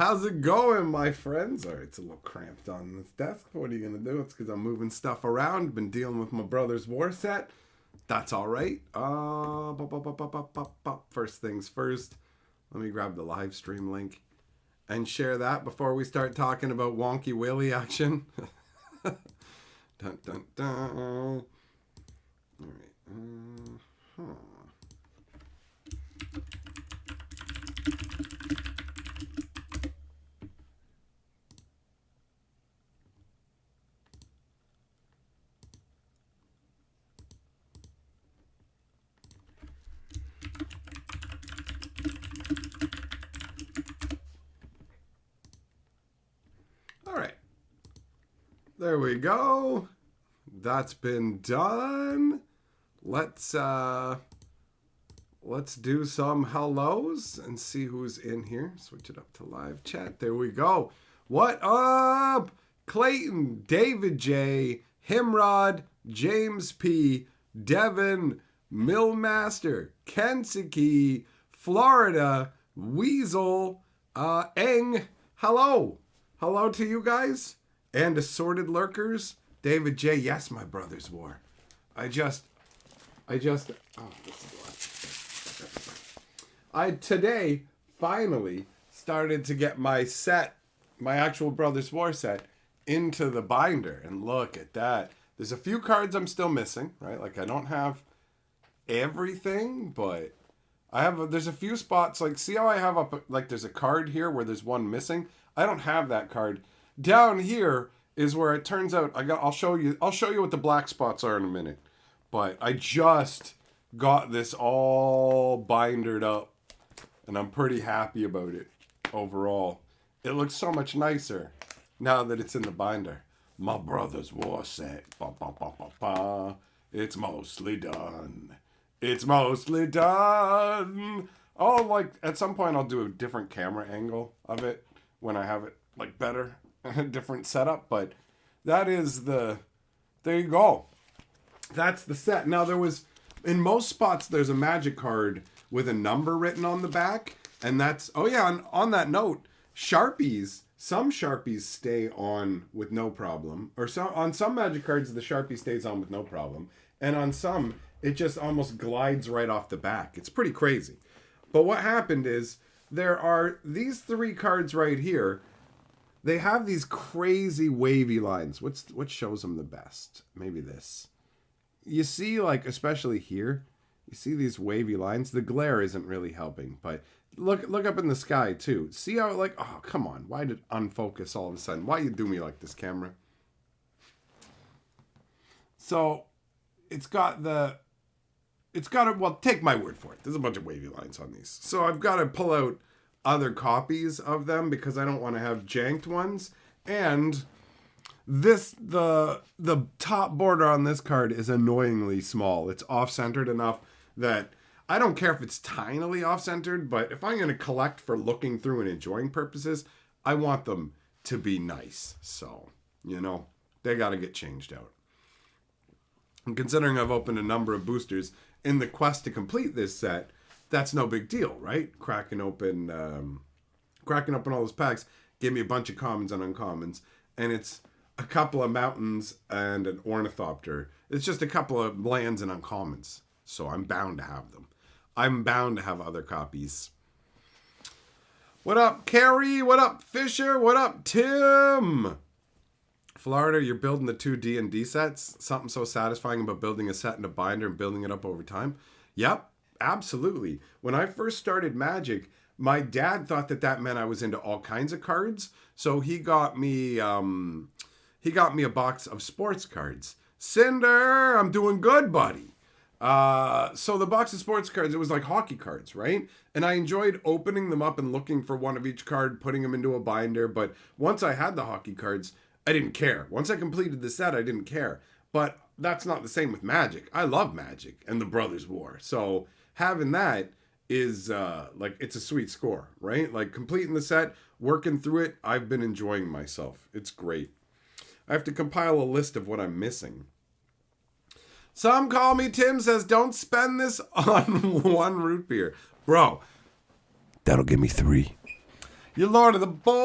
How's it going, my friends? All right, it's a little cramped on this desk. What are you going to do? It's because I'm moving stuff around. Been dealing with my brother's war set. That's all right. First things first, let me grab the live stream link and share that before we start talking about Wonky Willy action. Dun, dun, dun. All right. All right. There we go. That's been done. Let's do some hellos and see who's in here. Switch it up to live chat. There we go. What up? Clayton, David J, Himrod, James P, Devin, Millmaster, Kentucky, Florida, Weasel, Eng. Hello. Hello to you guys. And assorted lurkers. David J, yes, my brother's war. I today finally started to get my set, my actual Brothers War set, into the binder. And look at that. There's a few cards I'm still missing, right? Like I don't have everything, but there's a few spots. Like see how I have up, like there's a card here where there's one missing. I don't have that card. Down here is where it turns out I'll show you what the black spots are in a minute. But I just got this all bindered up, and I'm pretty happy about it overall. It looks so much nicer now that it's in the binder. My brother's war set. Ba, ba, ba, ba, ba. It's mostly done. It's mostly done. Oh, like at some point I'll do a different camera angle of it when I have it like better, a different setup. But that is there you go. That's the set. Now in most spots there's a magic card with a number written on the back, and that's on that note, Sharpies, some Sharpies stay on with no problem, or on some magic cards the Sharpie stays on with no problem, and on some it just almost glides right off the back. It's pretty crazy. But what happened is there are these three cards right here. They have these crazy wavy lines. What shows them the best? Maybe this. You see, like, especially here, you see these wavy lines. The glare isn't really helping, but look up in the sky, too. See how, like, oh, come on. Why did it unfocus all of a sudden? Why you do me like this, camera? So, well, take my word for it. There's a bunch of wavy lines on these. So, I've got to pull out other copies of them because I don't want to have janked ones. And the top border on this card is annoyingly small. It's off-centered enough that I don't care if it's tinily off-centered, but if I'm going to collect for looking through and enjoying purposes, I want them to be nice. So, they got to get changed out. And considering I've opened a number of boosters in the quest to complete this set, that's no big deal, right? Cracking open all those packs gave me a bunch of commons and uncommons, and it's a couple of mountains and an ornithopter. It's just a couple of lands and uncommons, so I'm bound to have them. I'm bound to have other copies. What up, Carrie? What up, Fisher? What up, Tim? Florida, you're building the 2 D&D sets. Something so satisfying about building a set in a binder and building it up over time. Yep, absolutely. When I first started Magic, my dad thought that meant I was into all kinds of cards. So he got me a box of sports cards. Cinder, I'm doing good, buddy. So the box of sports cards, it was like hockey cards, right? And I enjoyed opening them up and looking for one of each card, putting them into a binder. But once I had the hockey cards, I didn't care. Once I completed the set, I didn't care. But that's not the same with Magic. I love Magic and the Brothers War. So having that is it's a sweet score, right? Like completing the set, working through it, I've been enjoying myself. It's great. I have to compile a list of what I'm missing. Some call me Tim says, don't spend this on one root beer. Bro, that'll give me 3. You Lord of the Board.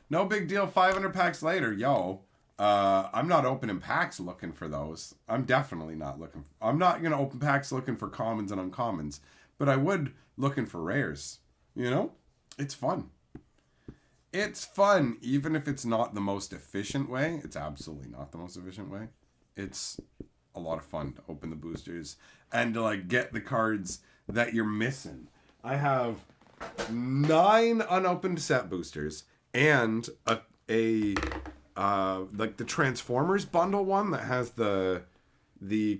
No big deal. 500 packs later, yo. I'm not opening packs looking for those. I'm definitely not looking. I'm not gonna open packs looking for commons and uncommons, but I would looking for rares. You know, it's fun. It's fun, even if it's not the most efficient way. It's absolutely not the most efficient way. It's a lot of fun to open the boosters and to like get the cards that you're missing. I have 9 unopened set boosters and a like the Transformers bundle one that has the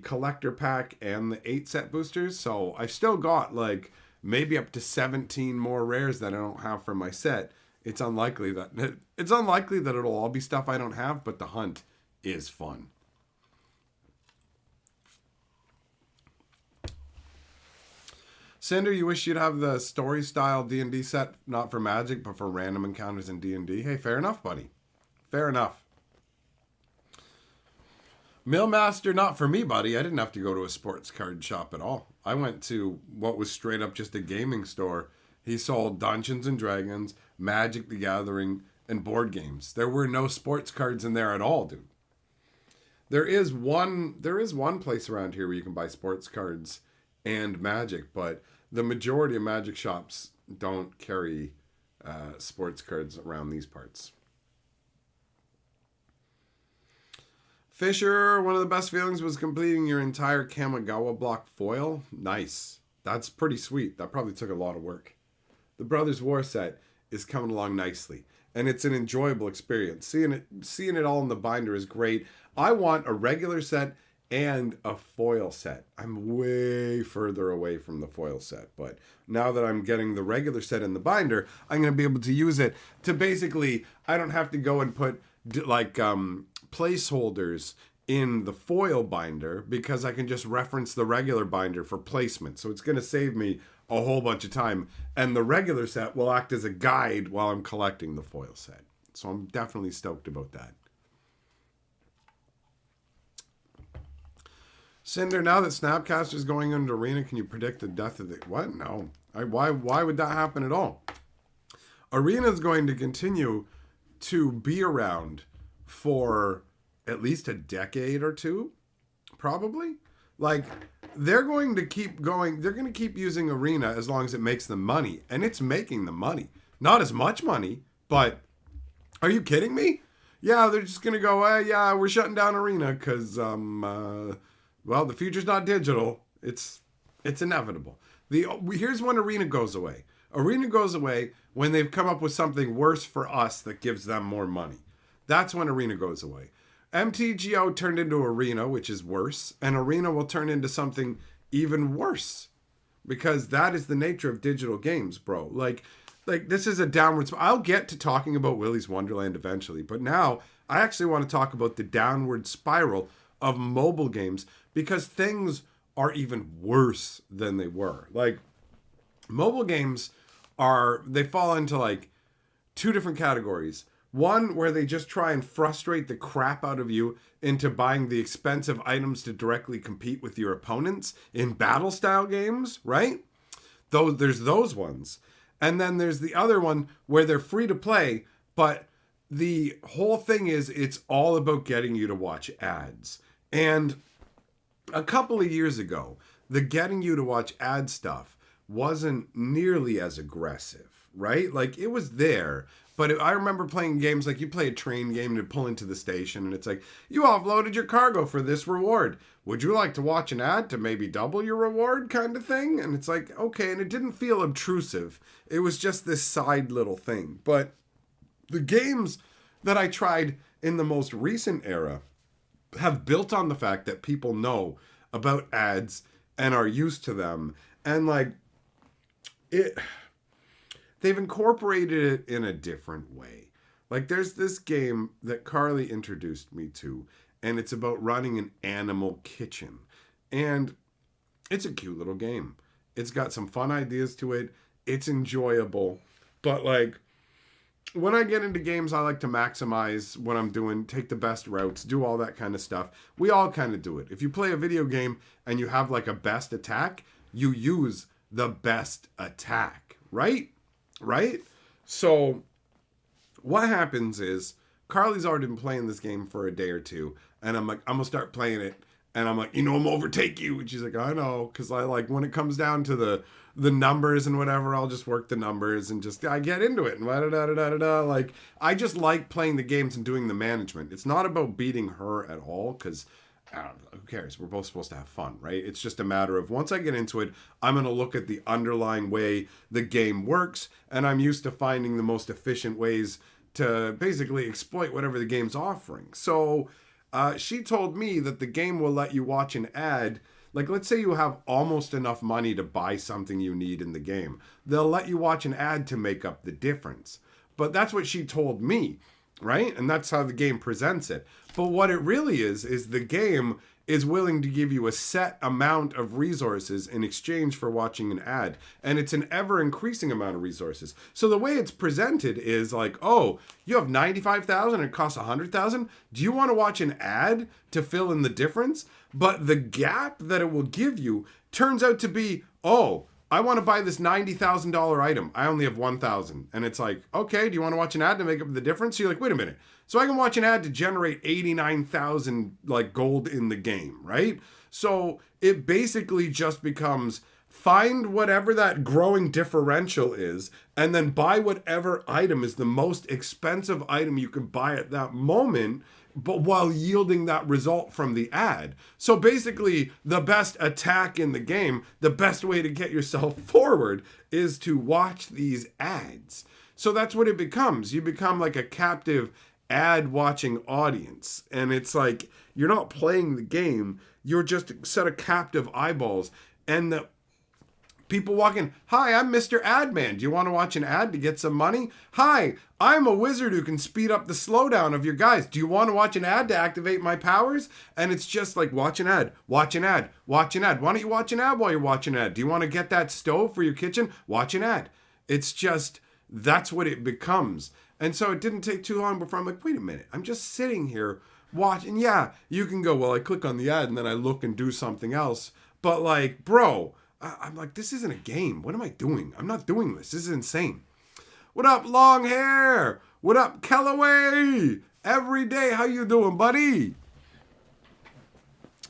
collector pack and the 8 set boosters. So I've still got like maybe up to 17 more rares that I don't have for my set. It's unlikely that it'll all be stuff I don't have, but the hunt is fun. Cinder, you wish you'd have the story style D&D set, not for Magic, but for random encounters in D&D. Hey, fair enough, buddy. Fair enough. Millmaster, not for me, buddy. I didn't have to go to a sports card shop at all. I went to what was straight up just a gaming store. He sold Dungeons and Dragons, Magic the Gathering, and board games. There were no sports cards in there at all, dude. There is one place around here where you can buy sports cards and Magic, but the majority of Magic shops don't carry sports cards around these parts. Fisher, one of the best feelings was completing your entire Kamigawa block foil. Nice. That's pretty sweet. That probably took a lot of work. The Brothers War set is coming along nicely, and it's an enjoyable experience. Seeing it all in the binder is great. I want a regular set and a foil set. I'm way further away from the foil set, but now that I'm getting the regular set in the binder, I'm going to be able to use it to basically, I don't have to go and put like placeholders in the foil binder because I can just reference the regular binder for placement. So it's going to save me a whole bunch of time, and the regular set will act as a guide while I'm collecting the foil set. So I'm definitely stoked about that. Cinder, now that Snapcaster's going into Arena, can you predict the death of the... What? No. Why would that happen at all? Arena's going to continue to be around for at least a decade or two, probably. Like, they're going to keep going. They're going to keep using Arena as long as it makes them money, and it's making them money. Not as much money, but are you kidding me? Yeah, they're just going to go, yeah, we're shutting down Arena because, well, the future's not digital. It's inevitable. Here's when Arena goes away. Arena goes away when they've come up with something worse for us that gives them more money. That's when Arena goes away. MTGO turned into Arena, which is worse, and Arena will turn into something even worse because that is the nature of digital games, bro. Like this is a downward spiral. I'll get to talking about Willy's Wonderland eventually, but now I actually want to talk about the downward spiral of mobile games because things are even worse than they were. Like, mobile games they fall into like 2 different categories. One where they just try and frustrate the crap out of you into buying the expensive items to directly compete with your opponents in battle style games, right? There's those ones. And then there's the other one where they're free to play, but the whole thing is it's all about getting you to watch ads. And a couple of years ago, the getting you to watch ad stuff wasn't nearly as aggressive, right? Like, it was there. But I remember playing games like you play a train game to pull into the station and it's like, you offloaded your cargo for this reward. Would you like to watch an ad to maybe double your reward kind of thing? And it's like, okay. And it didn't feel obtrusive. It was just this side little thing. But the games that I tried in the most recent era have built on the fact that people know about ads and are used to them. And like they've incorporated it in a different way. Like, there's this game that Carly introduced me to, and it's about running an animal kitchen. And it's a cute little game. It's got some fun ideas to it. It's enjoyable. But, like, when I get into games, I like to maximize what I'm doing, take the best routes, do all that kind of stuff. We all kind of do it. If you play a video game and you have, like, a best attack, you use the best attack, right? Right? So what happens is Carly's already been playing this game for a day or two, and I'm like, I'm gonna start playing it, and I'm like, I'm gonna overtake you, and she's like, I know, because I like when it comes down to the numbers and whatever, I'll just work the numbers and just I get into it and da. Like I just like playing the games and doing the management. It's not about beating her at all, because I don't know, who cares? We're both supposed to have fun, right? It's just a matter of once I get into it, I'm going to look at the underlying way the game works, and I'm used to finding the most efficient ways to basically exploit whatever the game's offering. So she told me that the game will let you watch an ad. Like, let's say you have almost enough money to buy something you need in the game. They'll let you watch an ad to make up the difference. But that's what she told me, right? And that's how the game presents it. But what it really is the game is willing to give you a set amount of resources in exchange for watching an ad. And it's an ever-increasing amount of resources. So the way it's presented is like, oh, you have 95,000 and it costs 100,000. Do you want to watch an ad to fill in the difference? But the gap that it will give you turns out to be, oh, I want to buy this $90,000 item. I only have 1,000. And it's like, okay, do you want to watch an ad to make up the difference? So you're like, wait a minute. So I can watch an ad to generate 89,000 like gold in the game, right? So it basically just becomes find whatever that growing differential is and then buy whatever item is the most expensive item you can buy at that moment, but while yielding that result from the ad. So basically, the best attack in the game, the best way to get yourself forward is to watch these ads. So that's what it becomes. You become like a captive ad-watching audience. And it's like, you're not playing the game, you're just a set of captive eyeballs. And the people walk in, hi, I'm Mr. Adman. Do you want to watch an ad to get some money? Hi, I'm a wizard who can speed up the slowdown of your guys. Do you want to watch an ad to activate my powers? And it's just like, watch an ad, watch an ad, watch an ad. Why don't you watch an ad while you're watching an ad? Do you want to get that stove for your kitchen? Watch an ad. It's just, that's what it becomes. And so it didn't take too long before I'm like, wait a minute, I'm just sitting here watching. Yeah, you can go, well, I click on the ad and then I look and do something else. But like, bro, I'm like, this isn't a game. What am I doing? I'm not doing this. This is insane. What up, long hair? What up, Kellaway? Every day, how you doing, buddy?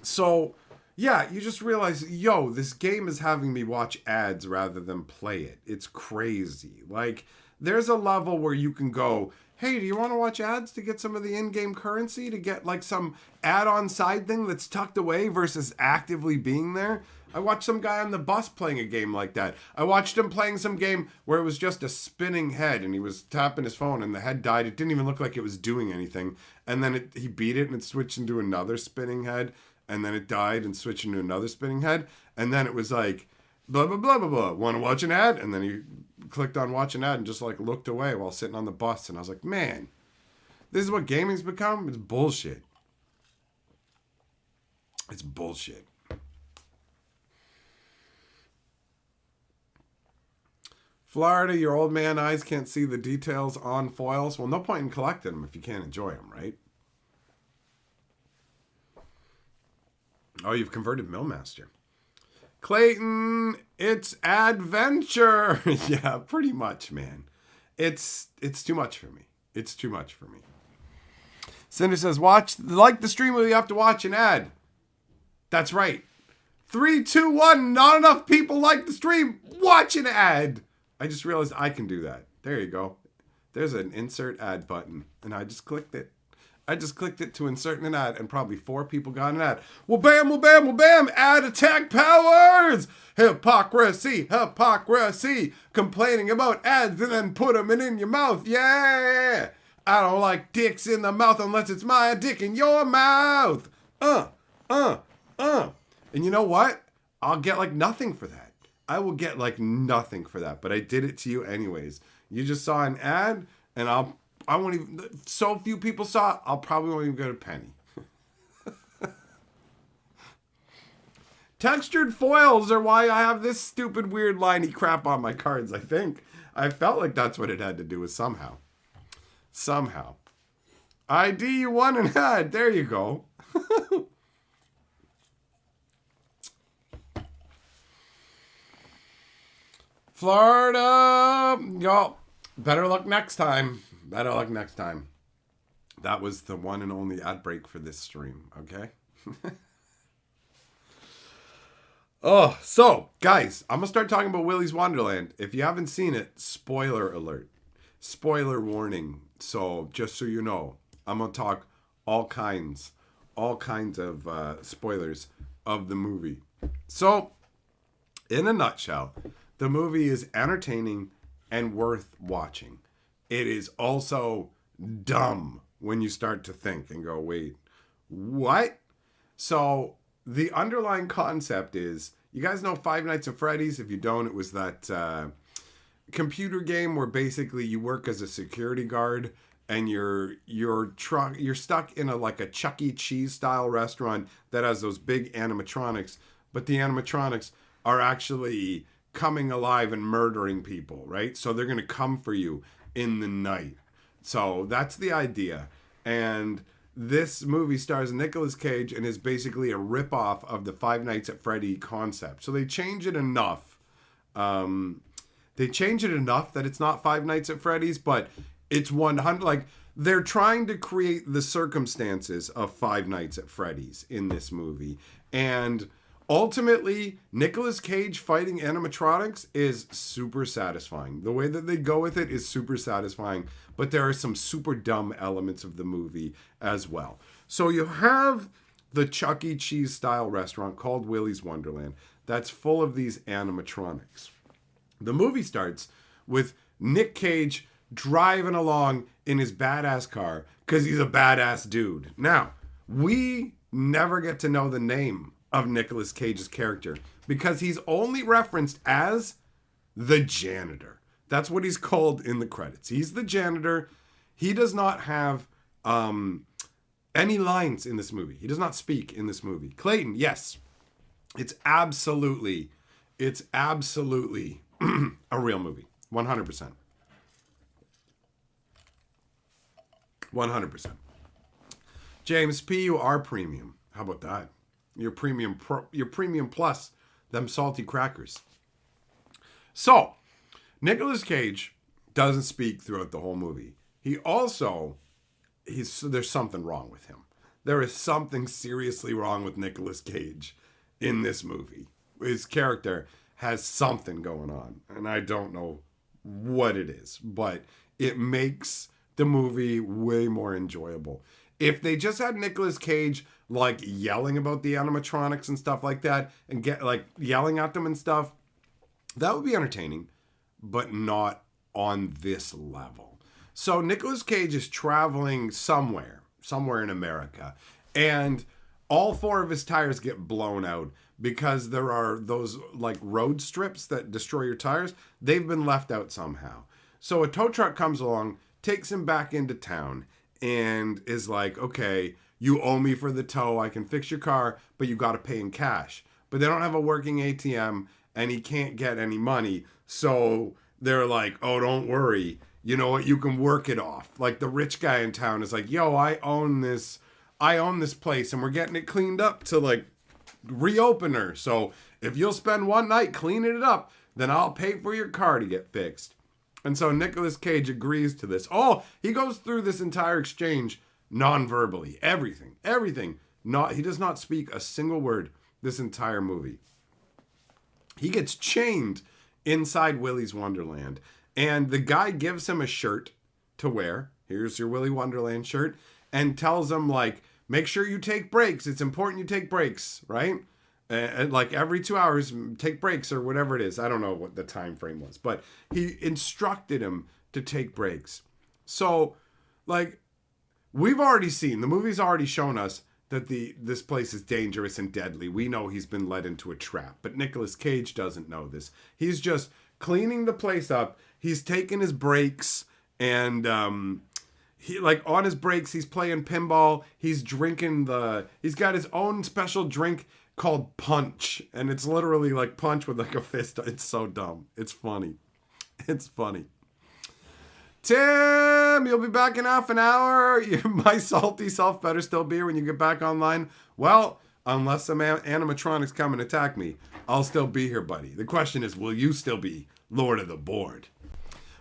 So, yeah, you just realize, yo, this game is having me watch ads rather than play it. It's crazy. Like, there's a level where you can go, hey, do you want to watch ads to get some of the in-game currency, to get like some add-on side thing that's tucked away versus actively being there? I watched some guy on the bus playing a game like that. I watched him playing some game where it was just a spinning head and he was tapping his phone and the head died. It didn't even look like it was doing anything. And then he beat it and it switched into another spinning head. And then it died and switched into another spinning head. And then it was like, blah, blah, blah, blah, blah. Want to watch an ad? And then he clicked on watch an ad and just like looked away while sitting on the bus. And I was like, man, this is what gaming's become? It's bullshit. It's bullshit. Florida, your old man eyes can't see the details on foils. Well, no point in collecting them if you can't enjoy them, right? Oh, you've converted Millmaster. Clayton, it's adventure. Yeah, pretty much, man. It's too much for me. It's too much for me. Cinder says, like the stream where you have to watch an ad. That's right. 3, 2, 1. Not enough people like the stream. Watch an ad. I just realized I can do that. There you go. There's an insert ad button. And I just clicked it. I just clicked it to insert an ad. And probably 4 people got an ad. Well, bam, well, bam, well, bam. Ad attack powers. Hypocrisy. Hypocrisy. Complaining about ads and then put them in your mouth. Yeah. I don't like dicks in the mouth unless it's my dick in your mouth. And you know what? I'll get like nothing for that. I will get like nothing for that, but I did it to you anyways. You just saw an ad, and I won't even. So few people saw it, I'll probably won't even get a penny. Textured foils are why I have this stupid weird liney crap on my cards. I think I felt like that's what it had to do with somehow. ID, you won an ad. There you go. Florida. Y'all, better luck next time. Better luck next time. That was the one and only ad break for this stream, okay? Oh, so, guys, I'm going to start talking about Willy's Wonderland. If you haven't seen it, spoiler alert. Spoiler warning. So, just so you know, I'm going to talk all kinds of spoilers of the movie. So, in a nutshell, the movie is entertaining and worth watching. It is also dumb when you start to think and go, wait, what? So, the underlying concept is, you guys know Five Nights at Freddy's? If you don't, it was that computer game where basically you work as a security guard and you're stuck in a Chuck E. Cheese style restaurant that has those big animatronics, but the animatronics are actually coming alive and murdering people, right? So they're going to come for you in the night. So that's the idea. And this movie stars Nicolas Cage and is basically a ripoff of the Five Nights at Freddy concept. So they change it enough. That it's not Five Nights at Freddy's, but it's 100. Like, they're trying to create the circumstances of Five Nights at Freddy's in this movie. And ultimately, Nicolas Cage fighting animatronics is super satisfying. The way that they go with it is super satisfying, but there are some super dumb elements of the movie as well. So you have the Chuck E. Cheese style restaurant called Willy's Wonderland that's full of these animatronics. The movie starts with Nick Cage driving along in his badass car because he's a badass dude. Now, we never get to know the name of Nicolas Cage's character because he's only referenced as the janitor. That's what he's called in the credits. He's the janitor. He does not have any lines in this movie. He does not speak in this movie. Clayton, yes, it's absolutely a real movie. 100%. 100%. James P, you are premium. How about that? Your premium plus them salty crackers. So, Nicolas Cage doesn't speak throughout the whole movie. There's something wrong with him. There is something seriously wrong with Nicolas Cage in this movie. His character has something going on, and I don't know what it is, but it makes the movie way more enjoyable. If they just had Nicolas Cage yelling about the animatronics and stuff like that, and yelling at them and stuff, that would be entertaining, but not on this level. So Nicolas Cage is traveling somewhere in America, and all four of his tires get blown out because there are those road strips that destroy your tires. They've been left out somehow. So a tow truck comes along, takes him back into town, and is like, okay, you owe me for the tow. I can fix your car, but you got to pay in cash. But they don't have a working ATM, and he can't get any money. So they're like, oh, don't worry. You know what? You can work it off. Like, the rich guy in town is like, yo, I own this place, and we're getting it cleaned up to reopen her. So if you'll spend one night cleaning it up, then I'll pay for your car to get fixed. And so Nicolas Cage agrees to this. Oh, he goes through this entire exchange non-verbally. Everything. He does not speak a single word this entire movie. He gets chained inside Willy's Wonderland. And the guy gives him a shirt to wear. Here's your Willy Wonderland shirt. And tells him, make sure you take breaks. It's important you take breaks, right? And every 2 hours, take breaks or whatever it is. I don't know what the time frame was, but he instructed him to take breaks. So, we've already seen, the movie's already shown us that this place is dangerous and deadly. We know he's been led into a trap, but Nicolas Cage doesn't know this. He's just cleaning the place up. He's taking his breaks, and he on his breaks, he's playing pinball. He's drinking he's got his own special drink called Punch, and it's literally punch with a fist. It's so dumb. It's funny. Tim, you'll be back in half an hour. My salty self better still be here when you get back online. Well, unless some animatronics come and attack me, I'll still be here, buddy. The question is, will you still be Lord of the Board?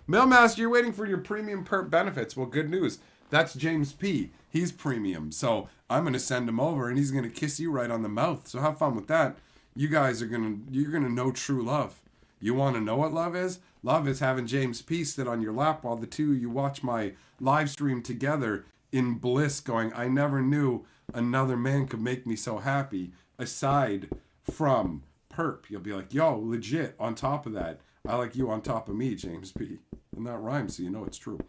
Mailmaster, you're waiting for your premium perp benefits. Well, good news. That's James P. He's premium. So I'm going to send him over and he's going to kiss you right on the mouth. So have fun with that. You guys you're going to know true love. You want to know what love is? Love is having James P. sit on your lap while the two of you watch my live stream together in bliss going, I never knew another man could make me so happy aside from perp. You'll be like, yo, legit, on top of that, I like you on top of me, James P. And that rhymes, so you know it's true.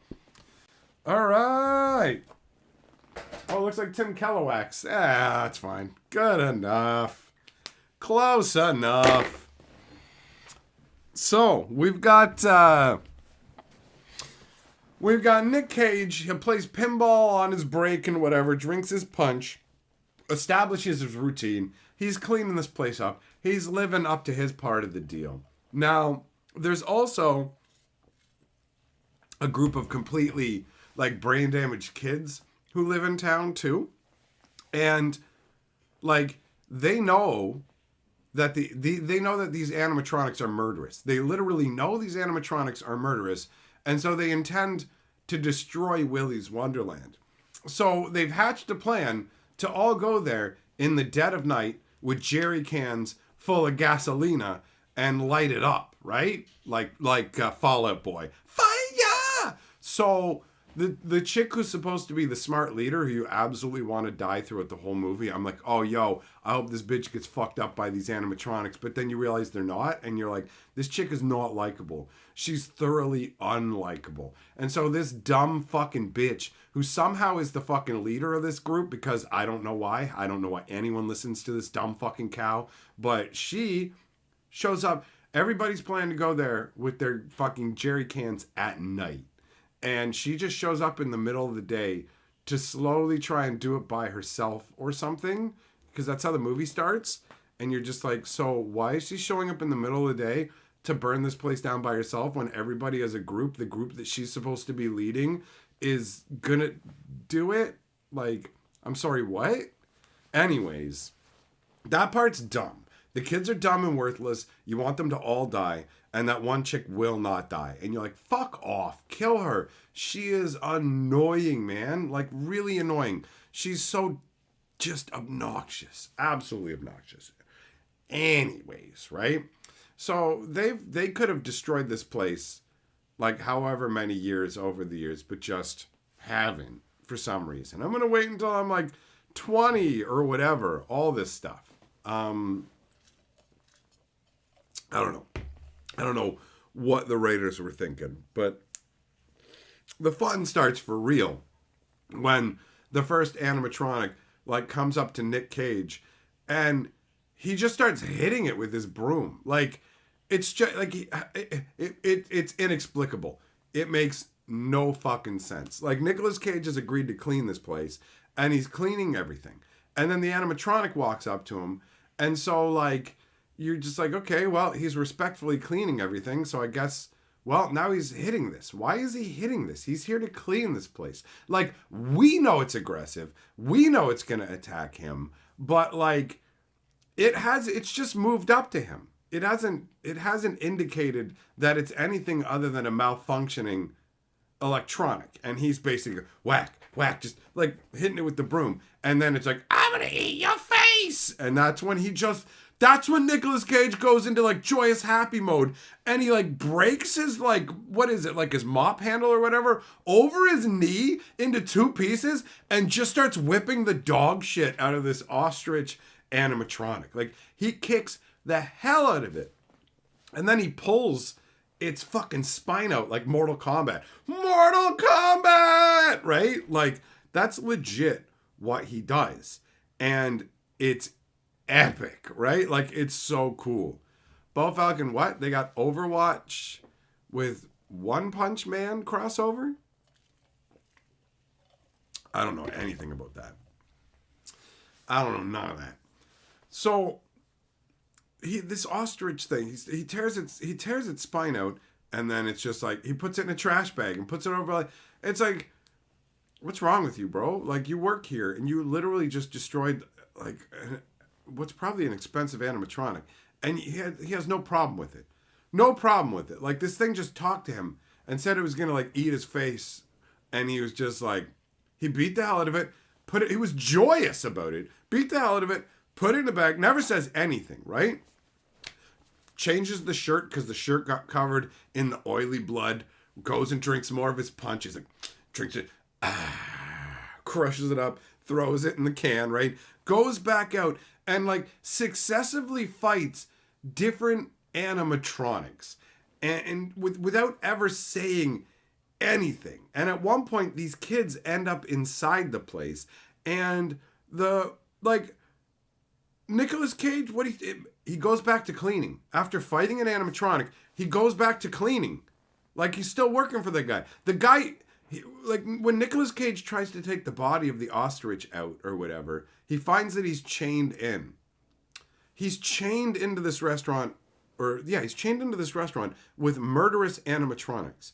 All right. Oh, it looks like Tim Kellowacks. That's fine. Good enough. Close enough. So, we've got Nick Cage. He plays pinball on his break and whatever, drinks his punch, establishes his routine. He's cleaning this place up. He's living up to his part of the deal. Now, there's also a group of completely like brain damaged kids who live in town too. And like they know that they know that these animatronics are murderous. They literally know these animatronics are murderous, and so they intend to destroy Willy's Wonderland. So they've hatched a plan to all go there in the dead of night with jerry cans full of gasolina and light it up, right? Like Fallout Boy. Fire! So the chick who's supposed to be the smart leader, who you absolutely want to die throughout the whole movie, I'm like, oh, yo, I hope this bitch gets fucked up by these animatronics. But then you realize they're not, and you're like, this chick is not likable. She's thoroughly unlikable. And so this dumb fucking bitch, who somehow is the fucking leader of this group, because I don't know why. I don't know why anyone listens to this dumb fucking cow. But she shows up. Everybody's planning to go there with their fucking jerry cans at night. And she just shows up in the middle of the day to slowly try and do it by herself or something. Because that's how the movie starts. And you're just like, so why is she showing up in the middle of the day to burn this place down by herself when everybody as a group, the group that she's supposed to be leading, is gonna do it? Like, I'm sorry, what? Anyways, that part's dumb. The kids are dumb and worthless. You want them to all die. And that one chick will not die. And you're like, fuck off. Kill her. She is annoying, man. Like, really annoying. She's so just obnoxious. Absolutely obnoxious. Anyways, right? So they could have destroyed this place like however many years over the years, but just haven't for some reason. I'm going to wait until I'm like 20 or whatever. All this stuff. I don't know. I don't know what the writers were thinking, but the fun starts for real when the first animatronic like comes up to Nick Cage and he just starts hitting it with his broom. Like, it's just like it's inexplicable. It makes no fucking sense. Like, Nicolas Cage has agreed to clean this place and he's cleaning everything. And then the animatronic walks up to him, and so like you're just like, okay, well, he's respectfully cleaning everything, so I guess, well, now he's hitting this. Why is he hitting this? He's here to clean this place. Like, we know it's aggressive. We know it's going to attack him, but like it's just moved up to him. It hasn't indicated that it's anything other than a malfunctioning electronic. And he's basically whack, whack, just like hitting it with the broom. And then it's like, I'm going to eat your face. And that's when Nicolas Cage goes into like joyous happy mode, and he like breaks his like, what is it, like his mop handle or whatever over his knee into two pieces and just starts whipping the dog shit out of this ostrich animatronic. Like, he kicks the hell out of it. And then he pulls its fucking spine out like Mortal Kombat. Mortal Kombat! Right? Like, that's legit what he does. And it's epic, right? Like, it's so cool. Bo Falcon, what? They got Overwatch with One Punch Man crossover? I don't know anything about that. I don't know none of that. So, this ostrich thing, he tears its spine out, and then it's just like, he puts it in a trash bag and puts it over, like, it's like, what's wrong with you, bro? Like, you work here, and you literally just destroyed, like, what's probably an expensive animatronic, and he has no problem with it. No problem with it. Like, this thing just talked to him and said it was gonna like eat his face, and he was just like, he beat the hell out of it, he was joyous about it, beat the hell out of it, put it in the bag, never says anything, right? Changes the shirt because the shirt got covered in the oily blood, goes and drinks more of his punch. He's like, drinks it, crushes it up, throws it in the can, right? Goes back out and like successively fights different animatronics and without ever saying anything. And at one point, these kids end up inside the place, and the like Nicolas Cage, he goes back to cleaning after fighting an animatronic. He goes back to cleaning, like he's still working for the guy. The guy, like when Nicolas Cage tries to take the body of the ostrich out or whatever, he finds that he's chained in. He's chained into this restaurant, he's chained into this restaurant with murderous animatronics.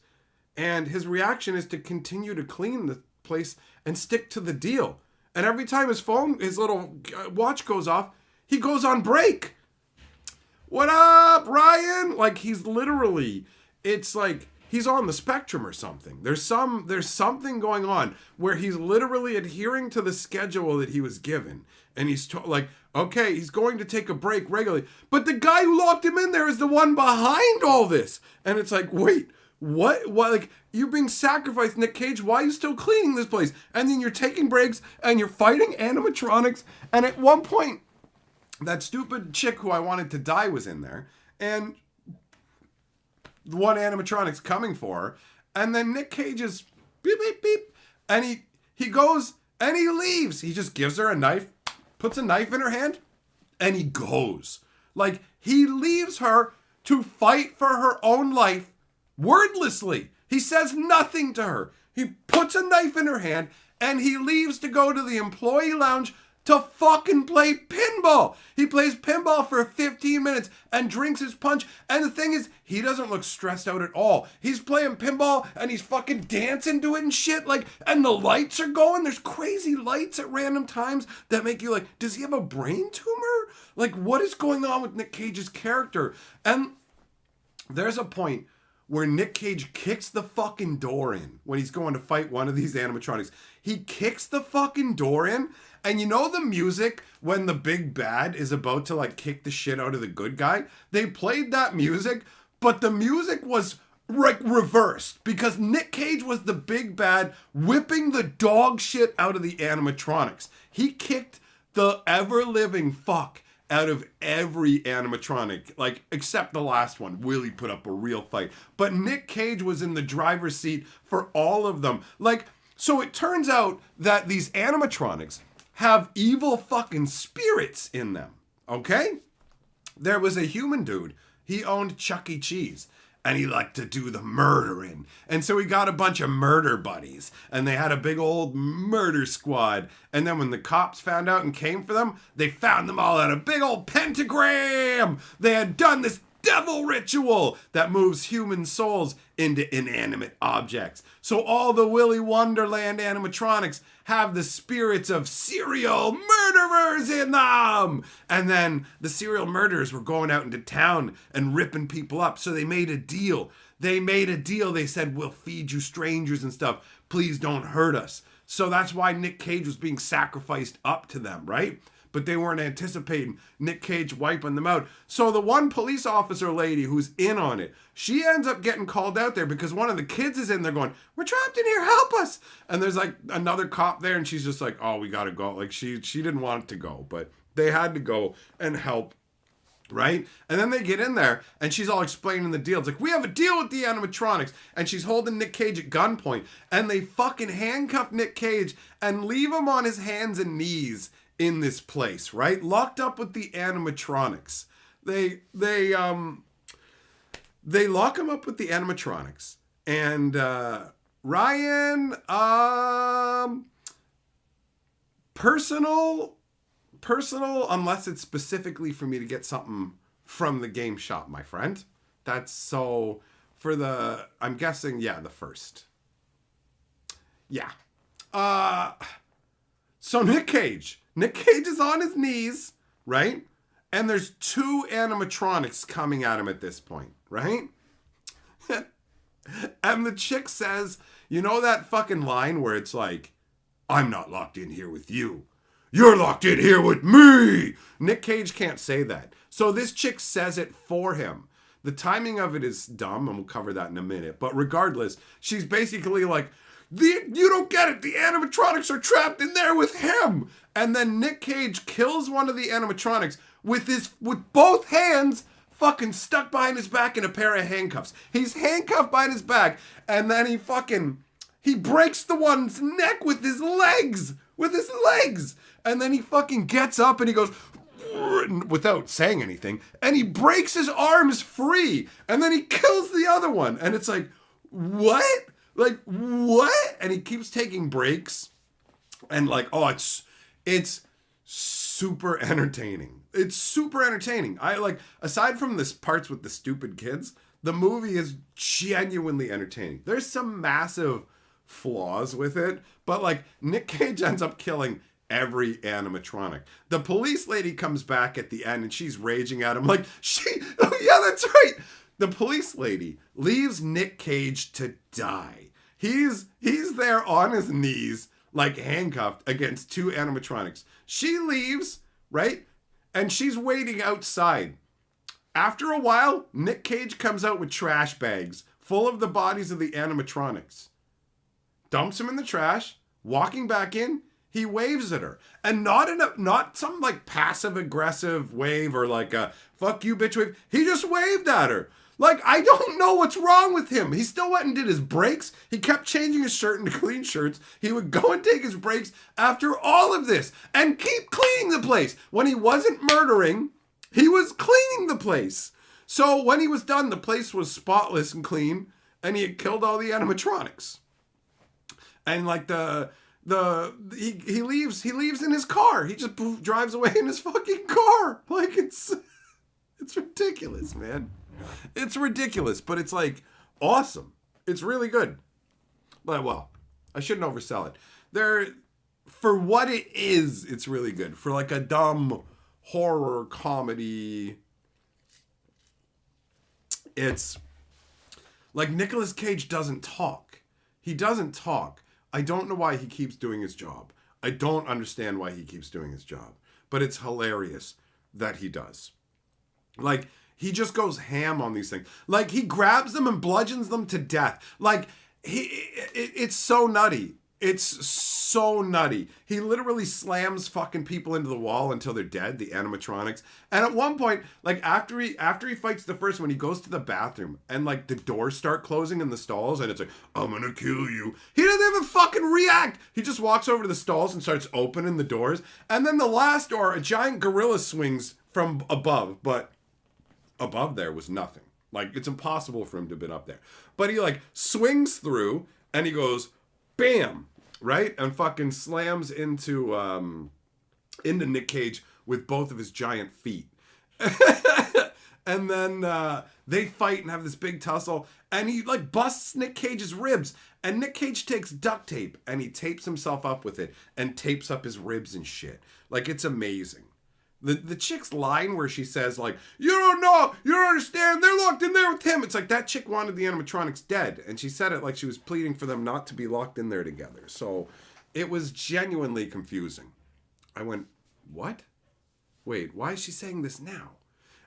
And his reaction is to continue to clean the place and stick to the deal. And every time his little watch goes off, he goes on break. What up, Ryan? Like, he's literally, it's like he's on the spectrum or something. There's something going on where he's literally adhering to the schedule that he was given. And he's like, okay, he's going to take a break regularly. But the guy who locked him in there is the one behind all this. And it's like, wait, what? Like, you're being sacrificed, Nick Cage. Why are you still cleaning this place? And then you're taking breaks and you're fighting animatronics. And at one point, that stupid chick who I wanted to die was in there. And the one animatronic's coming for her. And then Nick Cage is beep, beep, beep. And he goes and he leaves. He just gives her a knife, puts a knife in her hand, and he goes. Like, he leaves her to fight for her own life wordlessly. He says nothing to her. He puts a knife in her hand and he leaves to go to the employee lounge to fucking play pinball. He plays pinball for 15 minutes and drinks his punch. And the thing is, he doesn't look stressed out at all. He's playing pinball and he's fucking dancing to it and shit. Like, and the lights are going. There's crazy lights at random times that make you like, does he have a brain tumor? Like, what is going on with Nick Cage's character? And there's a point where Nick Cage kicks the fucking door in when he's going to fight one of these animatronics. He kicks the fucking door in, and you know the music when the big bad is about to like kick the shit out of the good guy? They played that music, but the music was like reversed because Nick Cage was the big bad whipping the dog shit out of the animatronics. He kicked the ever-living fuck out of every animatronic, like, except the last one. Willy put up a real fight. But Nick Cage was in the driver's seat for all of them. Like, so it turns out that these animatronics have evil fucking spirits in them, okay? There was a human dude. He owned Chuck E. Cheese. And he liked to do the murdering. And so he got a bunch of murder buddies. And they had a big old murder squad. And then when the cops found out and came for them, they found them all at a big old pentagram. They had done this devil ritual that moves human souls into inanimate objects. So all the Willy Wonderland animatronics have the spirits of serial murderers in them. And then the serial murderers were going out into town and ripping people up. So they made a deal. They said, we'll feed you strangers and stuff. Please don't hurt us. So that's why Nick Cage was being sacrificed up to them, right? But they weren't anticipating Nick Cage wiping them out. So the one police officer lady who's in on it, she ends up getting called out there because one of the kids is in there going, we're trapped in here, help us. And there's like another cop there and she's just like, oh, we gotta go. Like she didn't want it to go, but they had to go and help. Right? And then they get in there and she's all explaining the deal. It's like, we have a deal with the animatronics. And she's holding Nick Cage at gunpoint. And they fucking handcuff Nick Cage and leave him on his hands and knees in this place, right? Locked up with the animatronics. They lock him up with the animatronics. And Ryan, personal, unless it's specifically for me to get something from the game shop, my friend. That's so for the, I'm guessing, yeah, the first. Yeah. So Nick Cage is on his knees right? And there's 2 animatronics coming at him at this point, right? And the chick says, you know that fucking line where it's like, I'm not locked in here with you. You're locked in here with me. Nick Cage can't say that. So this chick says it for him. The timing of it is dumb, and we'll cover that in a minute. But regardless, she's basically like, you don't get it. The animatronics are trapped in there with him. And then Nick Cage kills one of the animatronics with both hands fucking stuck behind his back in a pair of handcuffs. He's handcuffed behind his back, and then he breaks the one's neck with his legs. And then he fucking gets up and he goes, without saying anything, and he breaks his arms free, and then he kills the other one. And it's like, what? Like, what? And he keeps taking breaks. And like, oh, it's super entertaining. It's super entertaining. I like, aside from this parts with the stupid kids, the movie is genuinely entertaining. There's some massive flaws with it, but like Nick Cage ends up killing every animatronic. The police lady comes back at the end and she's raging at him like, oh yeah, that's right. The police lady leaves Nick Cage to die. He's there on his knees, like handcuffed against 2 animatronics. She leaves, right? And she's waiting outside. After a while, Nick Cage comes out with trash bags full of the bodies of the animatronics. Dumps him in the trash, walking back in, he waves at her. And not some like passive aggressive wave or like a fuck you bitch wave. He just waved at her. Like, I don't know what's wrong with him. He still went and did his breaks. He kept changing his shirt into clean shirts. He would go and take his breaks after all of this and keep cleaning the place. When he wasn't murdering, he was cleaning the place. So when he was done, the place was spotless and clean, and he had killed all the animatronics. And like he leaves in his car. He just drives away in his fucking car. Like it's ridiculous, man. It's ridiculous, but it's like awesome. It's really good. But well, I shouldn't oversell it. For what it is, it's really good. For like a dumb horror comedy, it's like Nicolas Cage doesn't talk. He doesn't talk. I don't know why he keeps doing his job. I don't understand why he keeps doing his job. But it's hilarious that he does. Like, he just goes ham on these things. Like, he grabs them and bludgeons them to death. Like, it's so nutty. It's so nutty. He literally slams fucking people into the wall until they're dead, the animatronics. And at one point, like, after he fights the first one, he goes to the bathroom and, like, the doors start closing in the stalls and it's like, I'm gonna kill you. He doesn't even fucking react. He just walks over to the stalls and starts opening the doors. And then the last door, a giant gorilla swings from above, but above there was nothing. Like, it's impossible for him to have been up there. But he, like, swings through and he goes, bam, right? And fucking slams into Nick Cage with both of his giant feet. And then they fight and have this big tussle. And he, like, busts Nick Cage's ribs. And Nick Cage takes duct tape and he tapes himself up with it and tapes up his ribs and shit. Like, it's amazing. The chick's line where she says, like, you don't know, you don't understand, they're locked in there with him. It's like that chick wanted the animatronics dead. And she said it like she was pleading for them not to be locked in there together. So it was genuinely confusing. I went, what? Wait, why is she saying this now?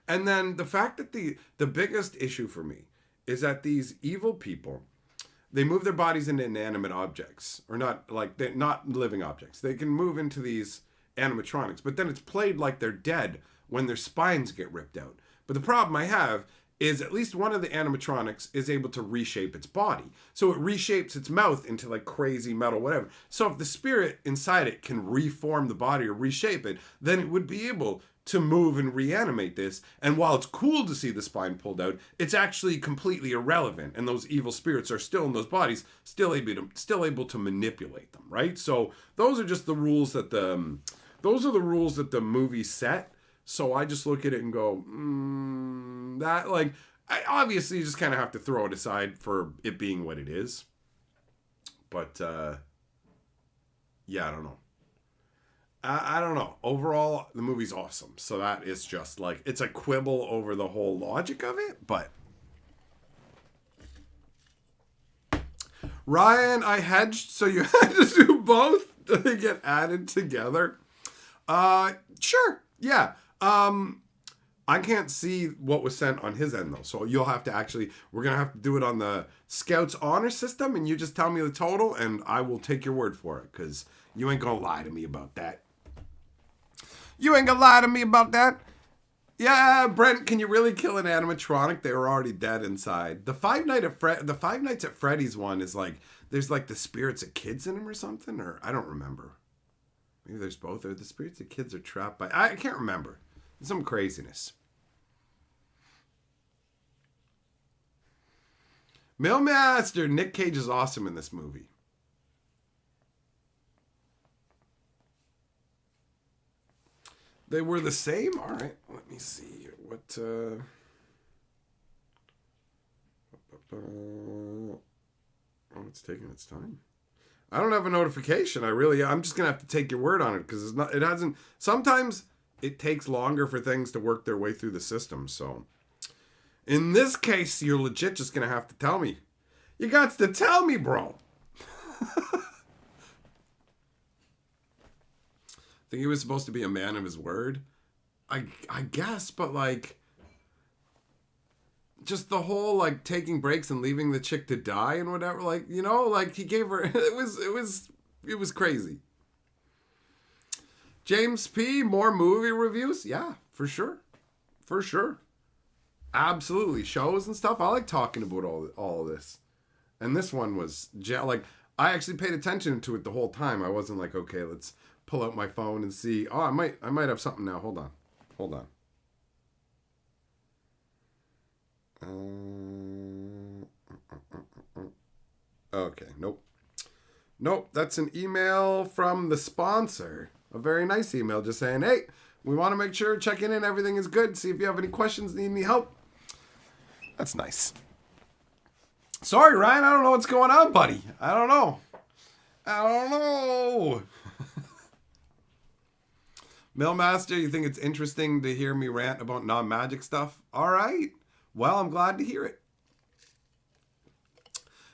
And then the fact that the biggest issue for me is that these evil people, they move their bodies into inanimate objects. Or not, like, they're not living objects. They can move into these animatronics, but then it's played like they're dead when their spines get ripped out. But the problem I have is at least one of the animatronics is able to reshape its body. So it reshapes its mouth into like crazy metal, whatever. So if the spirit inside it can reform the body or reshape it, then it would be able to move and reanimate this. And while it's cool to see the spine pulled out, it's actually completely irrelevant. And those evil spirits are still in those bodies, still able to manipulate them, right? So those are just the rules that the movie set. So I just look at it and go, that, like, obviously you just kind of have to throw it aside for it being what it is. But, yeah, I don't know. I don't know. Overall, the movie's awesome. So that is just like, it's a quibble over the whole logic of it, but Ryan, I hedged, so you had to do both to get added together. Sure. Yeah. I can't see what was sent on his end though. So you'll have to actually, we're going to have to do it on the Scouts honor system, and you just tell me the total and I will take your word for it, because you ain't going to lie to me about that. You ain't going to lie to me about that. Yeah, Brent, can you really kill an animatronic? They were already dead inside. The Five Nights at Freddy's one is like, there's like the spirits of kids in them or something, or I don't remember. Maybe there's both, or the spirits of kids are trapped by, I can't remember. There's some craziness. Millmaster, Nick Cage is awesome in this movie. They were the same? All right, let me see. What, oh, it's taking its time. I don't have a notification. I'm just going to have to take your word on it, because it hasn't, sometimes it takes longer for things to work their way through the system, so. In this case, you're legit just going to have to tell me. You got to tell me, bro. Think he was supposed to be a man of his word? I guess, but like, just the whole like taking breaks and leaving the chick to die and whatever, like, you know, like he gave her, it was crazy. James P, more movie reviews? Yeah, for sure. For sure. Absolutely. Shows and stuff. I like talking about all of this. And this one was like, I actually paid attention to it the whole time. I wasn't like, okay, let's pull out my phone and see. Oh, I might have something now. Hold on. Okay, nope, that's an email from the sponsor. A very nice email just saying, hey, we want to make sure checking in, everything is good, see if you have any questions, need any help. That's nice. Sorry, Ryan, I don't know what's going on, buddy. I don't know. Millmaster, you think it's interesting to hear me rant about non-magic stuff? All right. Well, I'm glad to hear it.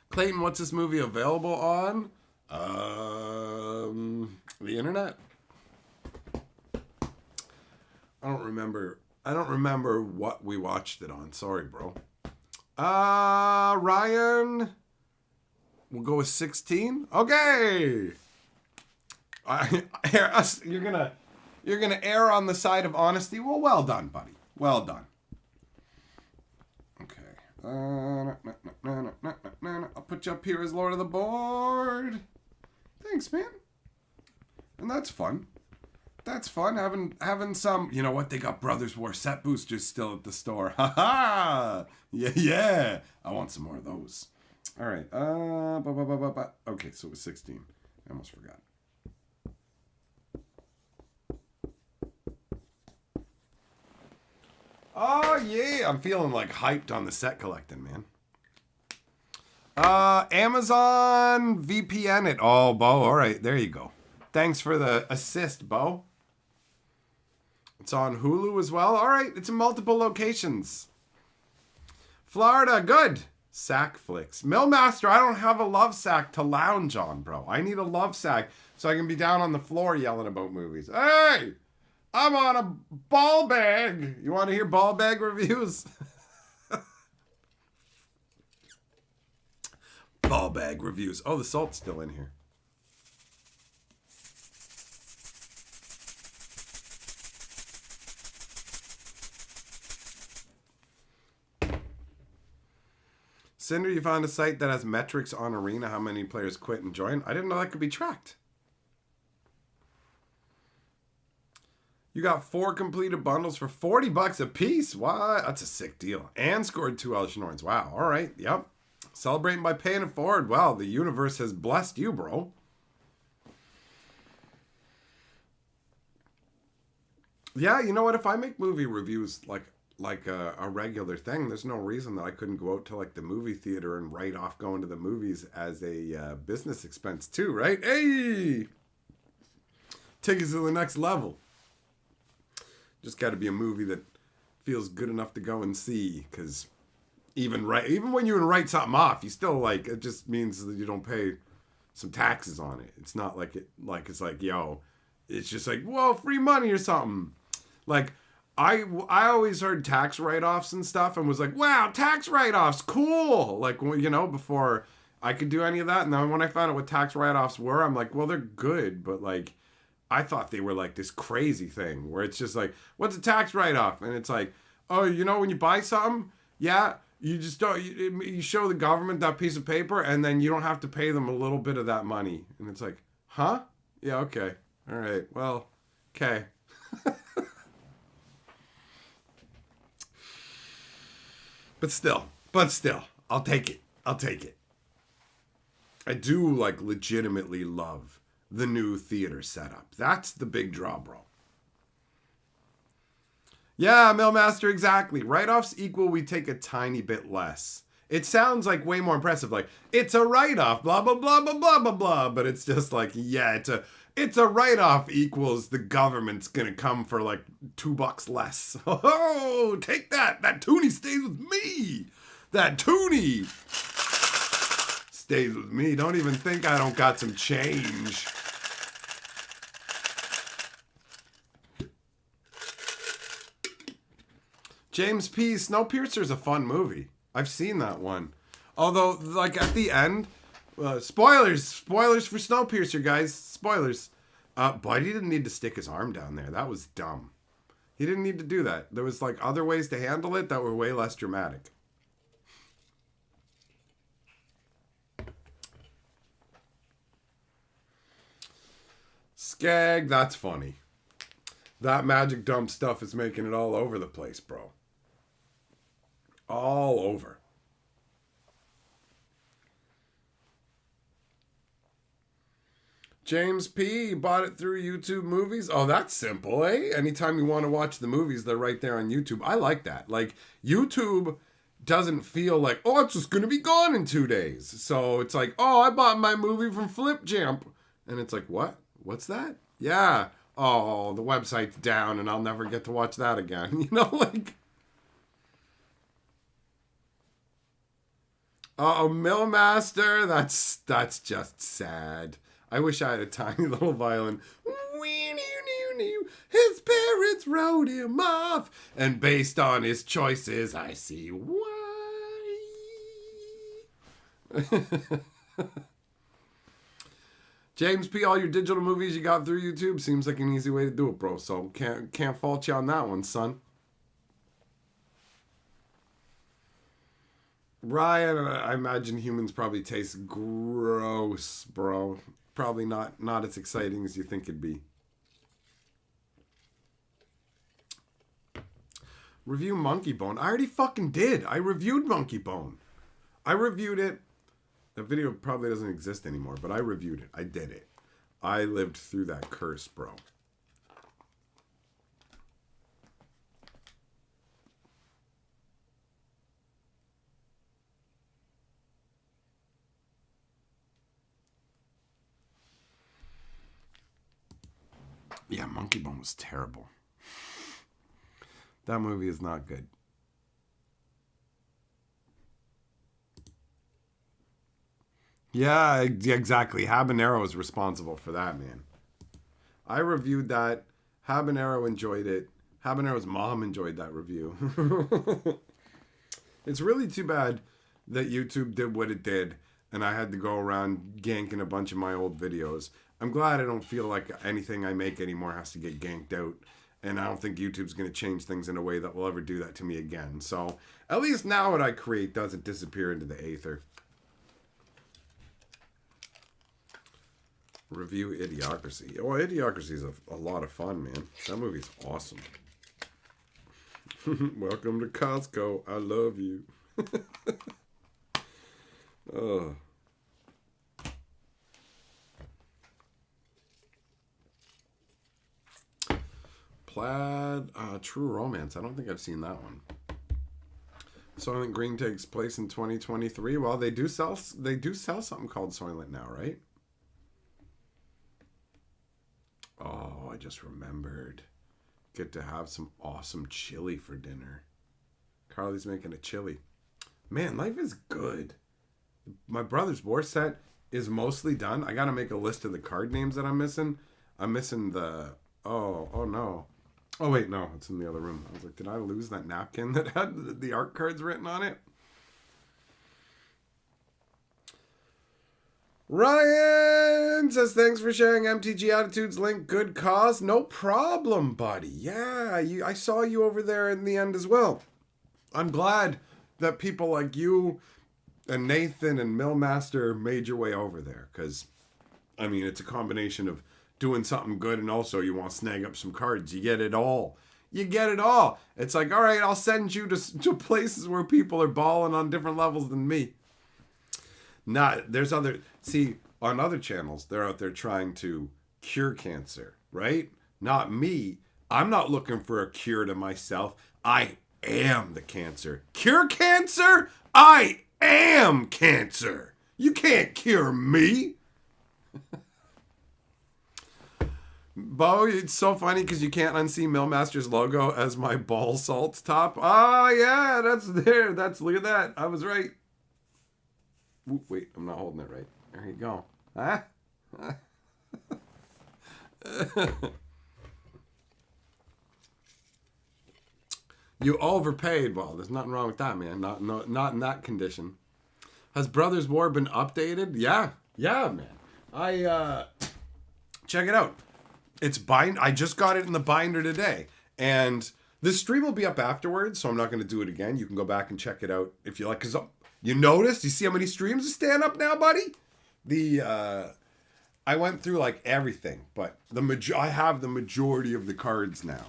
Clayton, what's this movie available on? The internet? I don't remember what we watched it on. Sorry, bro. Ryan, we'll go with 16. Okay. You're gonna err on the side of honesty. Well done, buddy. Well done. Okay. I'll put you up here as Lord of the Board. Thanks, man. And that's fun. That's fun, having some, you know what, they got Brothers War set boosters still at the store. Ha ha! Yeah. I want some more of those. All right. Okay, so it was 16. I almost forgot. Oh, yeah. I'm feeling like hyped on the set collecting, man. Amazon VPN it. Oh, Bo. All right. There you go. Thanks for the assist, Bo. It's on Hulu as well. All right. It's in multiple locations. Florida. Good. Sack flicks. Millmaster, I don't have a love sack to lounge on, bro. I need a love sack so I can be down on the floor yelling about movies. Hey! I'm on a ball bag. You want to hear ball bag reviews? Ball bag reviews. Oh, the salt's still in here. Cinder, you found a site that has metrics on Arena, how many players quit and join. I didn't know that could be tracked. You got 4 completed bundles for $40 a piece. What? That's a sick deal. And scored 2 Elshnorns. Wow. All right. Yep. Celebrating by paying it forward. Wow. The universe has blessed you, bro. Yeah. You know what? If I make movie reviews like a regular thing, there's no reason that I couldn't go out to like the movie theater and write off going to the movies as a business expense too, right? Hey! take us to the next level. Just got to be a movie that feels good enough to go and see, because even when you write something off, you still like, it just means that you don't pay some taxes on it. It's not like it's like, yo, it's just like, whoa, free money or something. Like, I always heard tax write-offs and stuff and was like, wow, tax write-offs, cool. Like, you know, before I could do any of that. And then when I found out what tax write-offs were, I'm like, well, they're good. But like, I thought they were like this crazy thing where it's just like, what's a tax write-off? And it's like, oh, you know, when you buy something, yeah, you just don't, you show the government that piece of paper and then you don't have to pay them a little bit of that money. And it's like, huh? Yeah, okay. All right. Well, okay. But still, I'll take it. I do, like, legitimately love the new theater setup. That's the big draw, bro. Yeah, Millmaster, exactly. Write-offs equal we take a tiny bit less. It sounds like way more impressive, like, it's a write-off, blah, blah, blah, blah, blah, blah, blah. But it's just like, yeah, it's a write-off equals the government's gonna come for like $2 less. Oh, take that. That toonie stays with me. That toonie stays with me. Don't even think I don't got some change. James P. Snowpiercer's a fun movie. I've seen that one. Although, like, at the end, spoilers for Snowpiercer, guys. Spoilers. But he didn't need to stick his arm down there. That was dumb. He didn't need to do that. There was, like, other ways to handle it that were way less dramatic. Skag, that's funny. That magic dump stuff is making it all over the place, bro. All over. James P. bought it through YouTube Movies. Oh, that's simple, eh? Anytime you want to watch the movies, they're right there on YouTube. I like that. Like, YouTube doesn't feel like, oh, it's just going to be gone in 2 days. So it's like, oh, I bought my movie from FlipJamp. And it's like, what? What's that? Yeah. Oh, the website's down and I'll never get to watch that again. You know, like... Oh, Millmaster, that's just sad. I wish I had a tiny little violin. His parents wrote him off, and based on his choices, I see why. James P., all your digital movies you got through YouTube seems like an easy way to do it, bro. So can't fault you on that one, son. Ryan, I imagine humans probably taste gross, bro. Probably not as exciting as you think it'd be. Review Monkey Bone. I already fucking did. I reviewed Monkey Bone. I reviewed it. The video probably doesn't exist anymore, but I reviewed it. I did it. I lived through that curse, bro. Yeah, Monkey Bone was terrible. That movie is not good. Yeah, exactly. Habanero is responsible for that, man. I reviewed that. Habanero enjoyed it. Habanero's mom enjoyed that review. It's really too bad that YouTube did what it did, and I had to go around ganking a bunch of my old videos. I'm glad I don't feel like anything I make anymore has to get ganked out. And I don't think YouTube's going to change things in a way that will ever do that to me again. So, at least now what I create doesn't disappear into the aether. Review Idiocracy. Oh, Idiocracy is a lot of fun, man. That movie's awesome. Welcome to Costco. I love you. Oh. Plaid, True Romance. I don't think I've seen that one. Soylent Green takes place in 2023. Well, they do sell something called Soylent now, right? Oh, I just remembered. Get to have some awesome chili for dinner. Carly's making a chili. Man, life is good. My brother's war set is mostly done. I gotta make a list of the card names that I'm missing. I'm missing the... Oh no. Oh wait, no, it's in the other room. I was like, did I lose that napkin that had the art cards written on it? Ryan says, thanks for sharing MTG Attitudes link. Good cause. No problem, buddy. Yeah, I saw you over there in the end as well. I'm glad that people like you and Nathan and Millmaster made your way over there. Because, I mean, it's a combination of doing something good and also you want to snag up some cards. You get it all. You get it all. It's like, all right, I'll send you to places where people are balling on different levels than me. There's other... See, on other channels, they're out there trying to cure cancer, right? Not me. I'm not looking for a cure to myself. I am the cancer. Cure cancer? I am cancer. You can't cure me. Bo, it's so funny because you can't unsee Millmaster's logo as my ball salt top. Oh, yeah, that's there. Look at that. I was right. Ooh, wait, I'm not holding it right. There you go. Huh? You overpaid. Well, there's nothing wrong with that, man. Not in that condition. Has Brothers War been updated? Yeah, man. Check it out. It's I just got it in the binder today, and this stream will be up afterwards, so I'm not going to do it again. You can go back and check it out if you like. Cause you notice? You see how many streams stand up now, buddy? I went through like everything, but I have the majority of the cards now.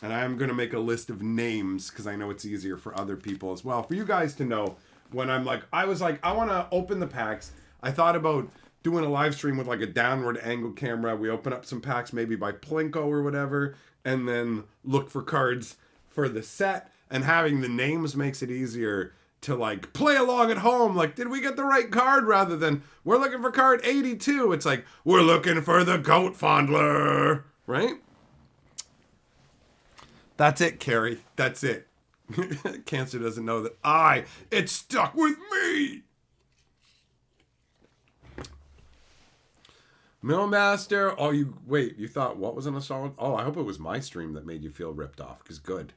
And I am going to make a list of names because I know it's easier for other people as well. For you guys to know when I was like, I want to open the packs. I thought about doing a live stream with like a downward angle camera. We open up some packs maybe by Plinko or whatever, and then look for cards for the set. And having the names makes it easier to like play along at home. Like, did we get the right card? Rather than, we're looking for card 82. It's like, we're looking for the goat fondler. Right? That's it, Carrie. That's it. Cancer doesn't know that it's stuck with me. Millmaster. Oh, you thought what was in a solid? Oh, I hope it was my stream that made you feel ripped off. Because good.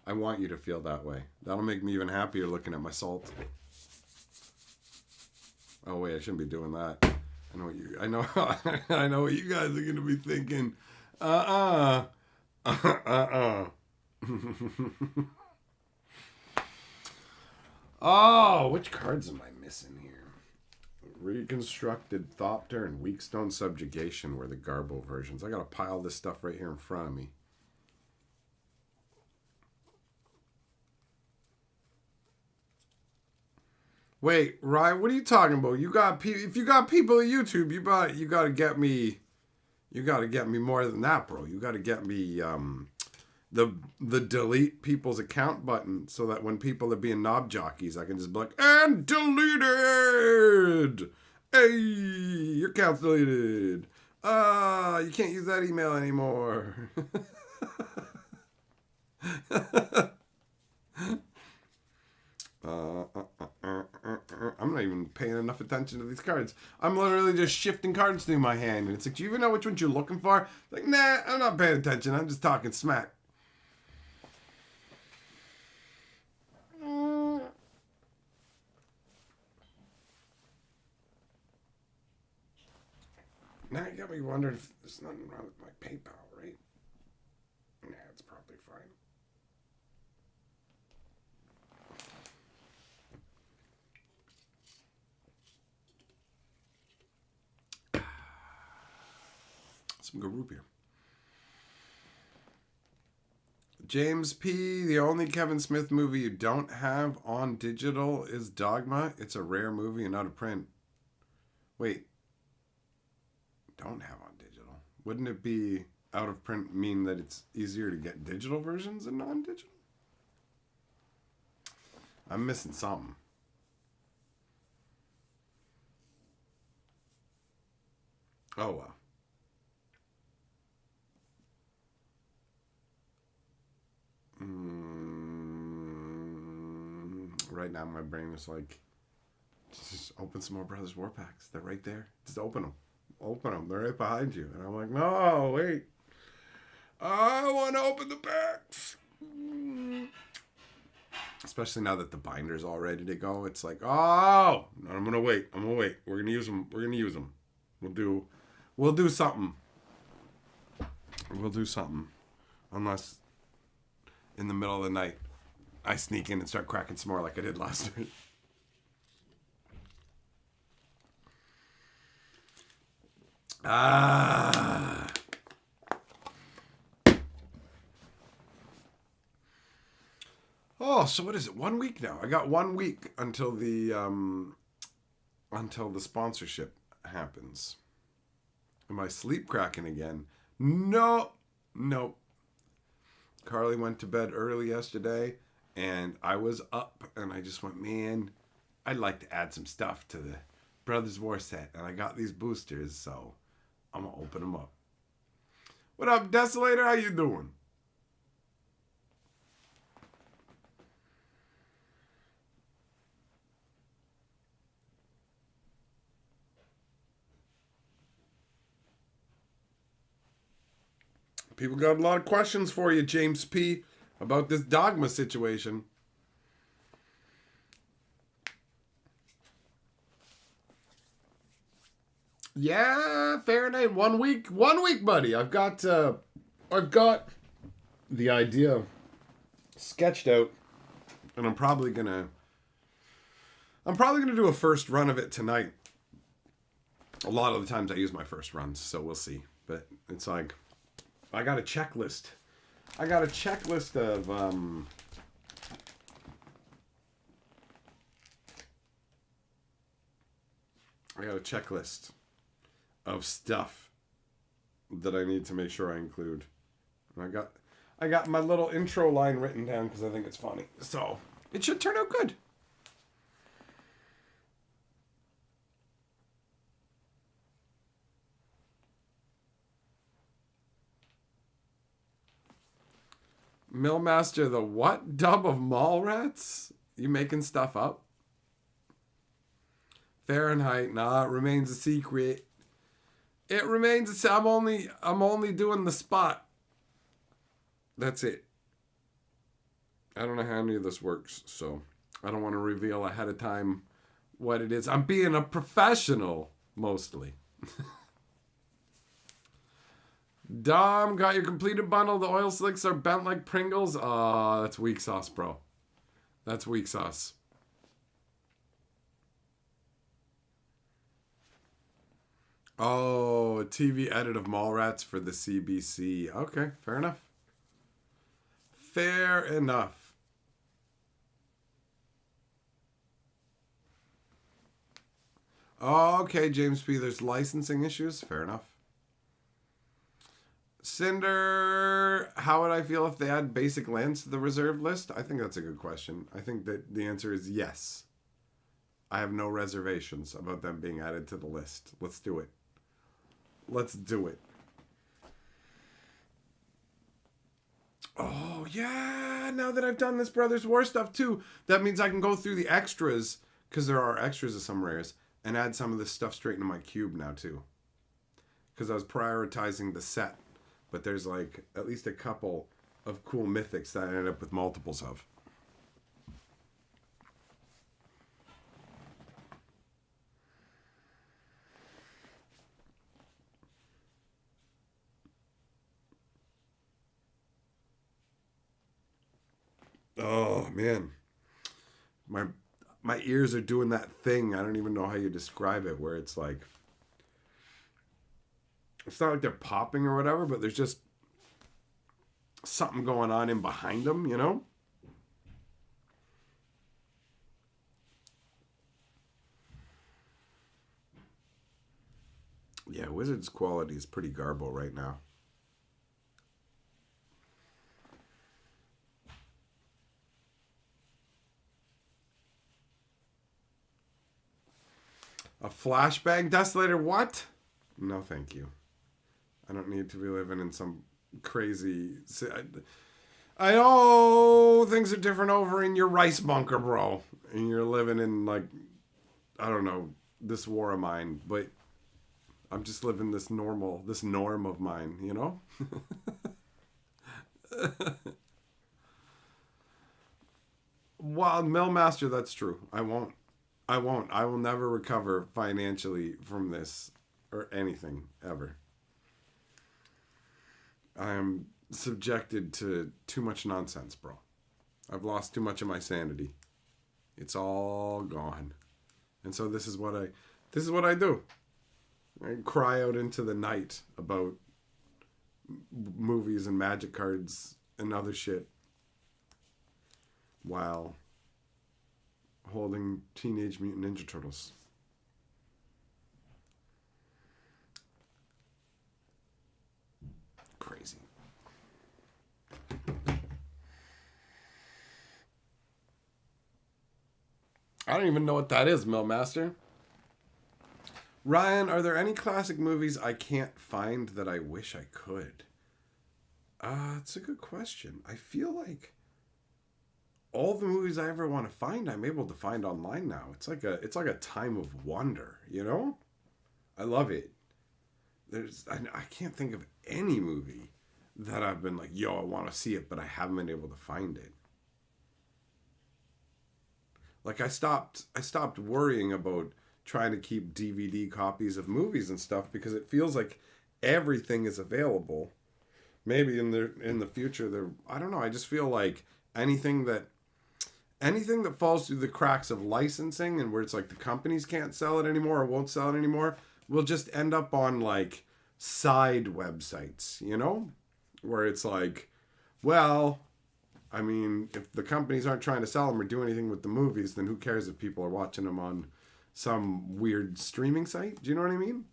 I want you to feel that way. That'll make me even happier looking at my salt. Oh wait, I shouldn't be doing that. I know what you guys are gonna be thinking. Oh, which cards am I missing here? Reconstructed Thopter and Weakstone Subjugation were the Garbo versions. I got a pile of this stuff right here in front of me. Wait, Ryan, what are you talking about? If you got people at YouTube, you got to get me. You got to get me more than that, bro. You got to get me the delete people's account button so that when people are being knob jockeys, I can just be like, and deleted. Hey, your account's deleted. You can't use that email anymore. I'm not even paying enough attention to these cards. I'm literally just shifting cards through my hand. And it's like, do you even know which ones you're looking for? Like, nah, I'm not paying attention. I'm just talking smack. Now you got me wondering if there's nothing wrong with my PayPal, right? Nah, it's probably fine. Some good root beer. James P. The only Kevin Smith movie you don't have on digital is Dogma. It's a rare movie and not a print. Wait. Don't have on digital. Wouldn't it be out of print mean that it's easier to get digital versions than non-digital? I'm missing something. Oh, well. Right now, my brain is like, just open some more Brothers War packs. They're right there. Just open them. Open them. They're right behind you. And I'm like, no, wait. I want to open the packs. Especially now that the binder's all ready to go. It's like, oh, I'm going to wait. We're going to use them. We'll do something. Unless in the middle of the night, I sneak in and start cracking some more like I did last night. Oh, so what is it? 1 week now. I got 1 week until the sponsorship happens. Am I sleep cracking again? No. Carly went to bed early yesterday, and I was up, and I just went, man, I'd like to add some stuff to the Brothers War set, and I got these boosters, so I'm gonna open them up. What up, Desolator? How you doing? People got a lot of questions for you, James P., about this dogma situation. Yeah, Fahrenheit. 1 week. 1 week, buddy. I've got the idea sketched out, and I'm probably gonna do a first run of it tonight. A lot of the times I use my first runs, so we'll see. But it's like, I got a checklist. Of stuff that I need to make sure I include. And I got my little intro line written down because I think it's funny. So it should turn out good. Millmaster, the what? Dub of Mallrats? You making stuff up? Fahrenheit, nah, it remains a secret. It remains a I'm only doing the spot. That's it. I don't know how any of this works, so I don't want to reveal ahead of time what it is. I'm being a professional, mostly. Dom, got your completed bundle. The oil slicks are bent like Pringles. Oh, that's weak sauce, bro. That's weak sauce. Oh, a TV edit of Mallrats for the CBC. Okay, fair enough. Fair enough. Okay, James P. There's licensing issues. Fair enough. Cinder, how would I feel if they add basic lands to the reserved list? I think that's a good question. I think that the answer is yes. I have no reservations about them being added to the list. Let's do it. Let's do it. Oh, yeah. Now that I've done this Brothers War stuff too, that means I can go through the extras, because there are extras of some rares, and add some of this stuff straight into my cube now too. Because I was prioritizing the set. But there's like at least a couple of cool mythics that I ended up with multiples of. Oh man. My ears are doing that thing. I don't even know how you describe it, where it's like, it's not like they're popping or whatever, but there's just something going on in behind them, you know? Yeah, Wizard's quality is pretty garbo right now. A flashbang Desolator, what? No, thank you. I don't need to be living in some crazy... I know things are different over in your rice bunker, bro. And you're living in, like, I don't know, this war of mine. But I'm just living this norm of mine, you know? Well, Millmaster, that's true. I won't. I will never recover financially from this or anything, ever. I am subjected to too much nonsense, bro. I've lost too much of my sanity. It's all gone. And so this is what I do. I cry out into the night about movies and magic cards and other shit while holding Teenage Mutant Ninja Turtles. Crazy. I don't even know what that is, Millmaster. Ryan, are there any classic movies I can't find that I wish I could? It's a good question. I feel like all the movies I ever want to find, I'm able to find online now. It's like a time of wonder, you know? I love it. I can't think of any movie that I've been like, yo, I want to see it, but I haven't been able to find it. Like I stopped worrying about trying to keep DVD copies of movies and stuff because it feels like everything is available. Maybe in the future I don't know, I just feel like anything that falls through the cracks of licensing and where it's like the companies can't sell it anymore or won't sell it anymore will just end up on like side websites, you know? Where it's like, well, I mean, if the companies aren't trying to sell them or do anything with the movies, then who cares if people are watching them on some weird streaming site? Do you know what I mean?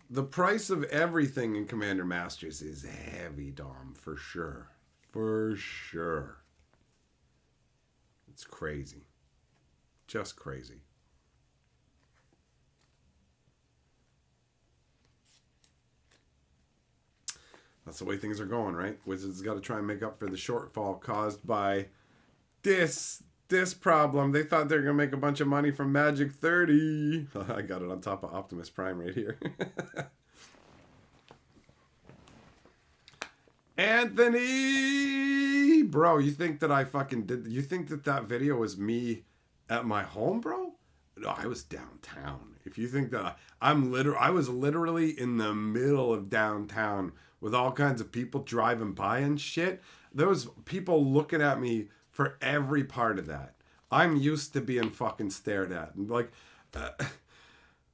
The price of everything in Commander Masters is heavy, Dom, for sure. For sure. It's crazy. Just crazy. That's the way things are going, right? Wizards got to try and make up for the shortfall caused by this problem. They thought they were going to make a bunch of money from Magic 30. I got it on top of Optimus Prime right here. Anthony! Bro, you think that I fucking did... You think that video was me at my home, bro? No, I was downtown. If you think that I was literally in the middle of downtown with all kinds of people driving by and shit. There was people looking at me for every part of that. I'm used to being fucking stared at. Like,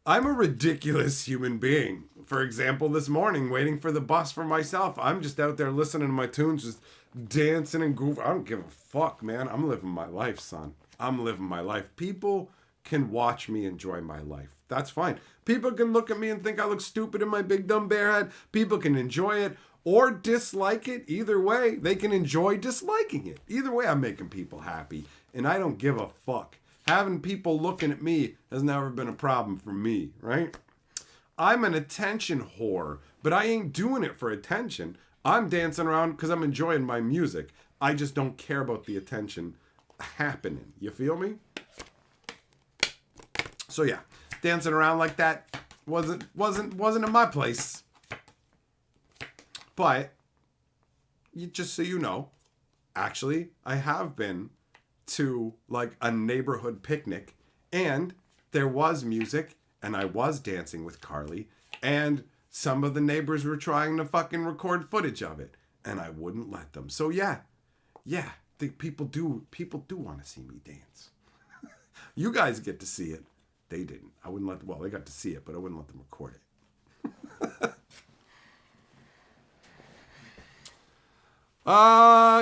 I'm a ridiculous human being. For example, this morning, waiting for the bus for myself, I'm just out there listening to my tunes, just dancing and goofing. I don't give a fuck, man. I'm living my life, son. I'm living my life. People can watch me enjoy my life. That's fine. People can look at me and think I look stupid in my big dumb bear head. People can enjoy it or dislike it. Either way, they can enjoy disliking it. Either way, I'm making people happy. And I don't give a fuck. Having people looking at me has never been a problem for me, right? I'm an attention whore, but I ain't doing it for attention. I'm dancing around because I'm enjoying my music. I just don't care about the attention happening. You feel me? So yeah, dancing around like that wasn't in my place. But just so you know, actually, I have been to like a neighborhood picnic and there was music and I was dancing with Carly and some of the neighbors were trying to fucking record footage of it and I wouldn't let them. So yeah, I think people do want to see me dance. You guys get to see it. They didn't. I wouldn't let them, well, they got to see it, but I wouldn't let them record it.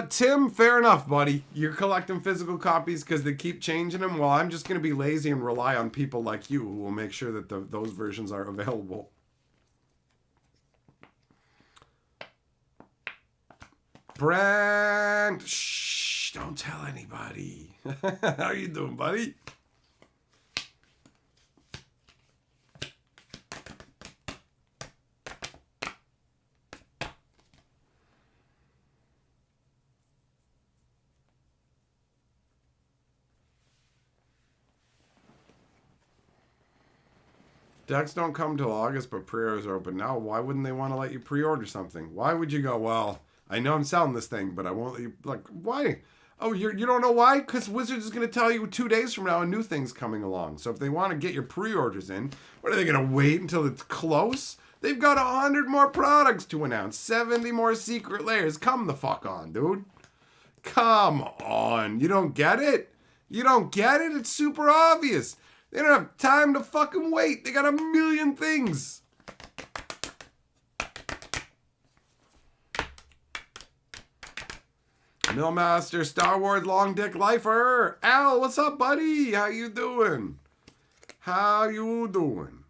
Tim, fair enough, buddy. You're collecting physical copies because they keep changing them. Well, I'm just going to be lazy and rely on people like you who will make sure that those versions are available. Brand, shh, don't tell anybody. How you doing, buddy? Decks don't come till August, but pre-orders are open now. Why wouldn't they want to let you pre-order something? Why would you go, well, I know I'm selling this thing, but I won't let you, like, why? Oh, you don't know why? Because Wizards is going to tell you 2 days from now a new thing's coming along. So if they want to get your pre-orders in, what are they going to wait until it's close? They've got 100 more products to announce, 70 more secret layers. Come the fuck on, dude. Come on. You don't get it? You don't get it? It's super obvious. They don't have time to fucking wait. They got a million things. Millmaster, Star Wars Long Dick Lifer. Al, what's up, buddy? How you doing? How you doing?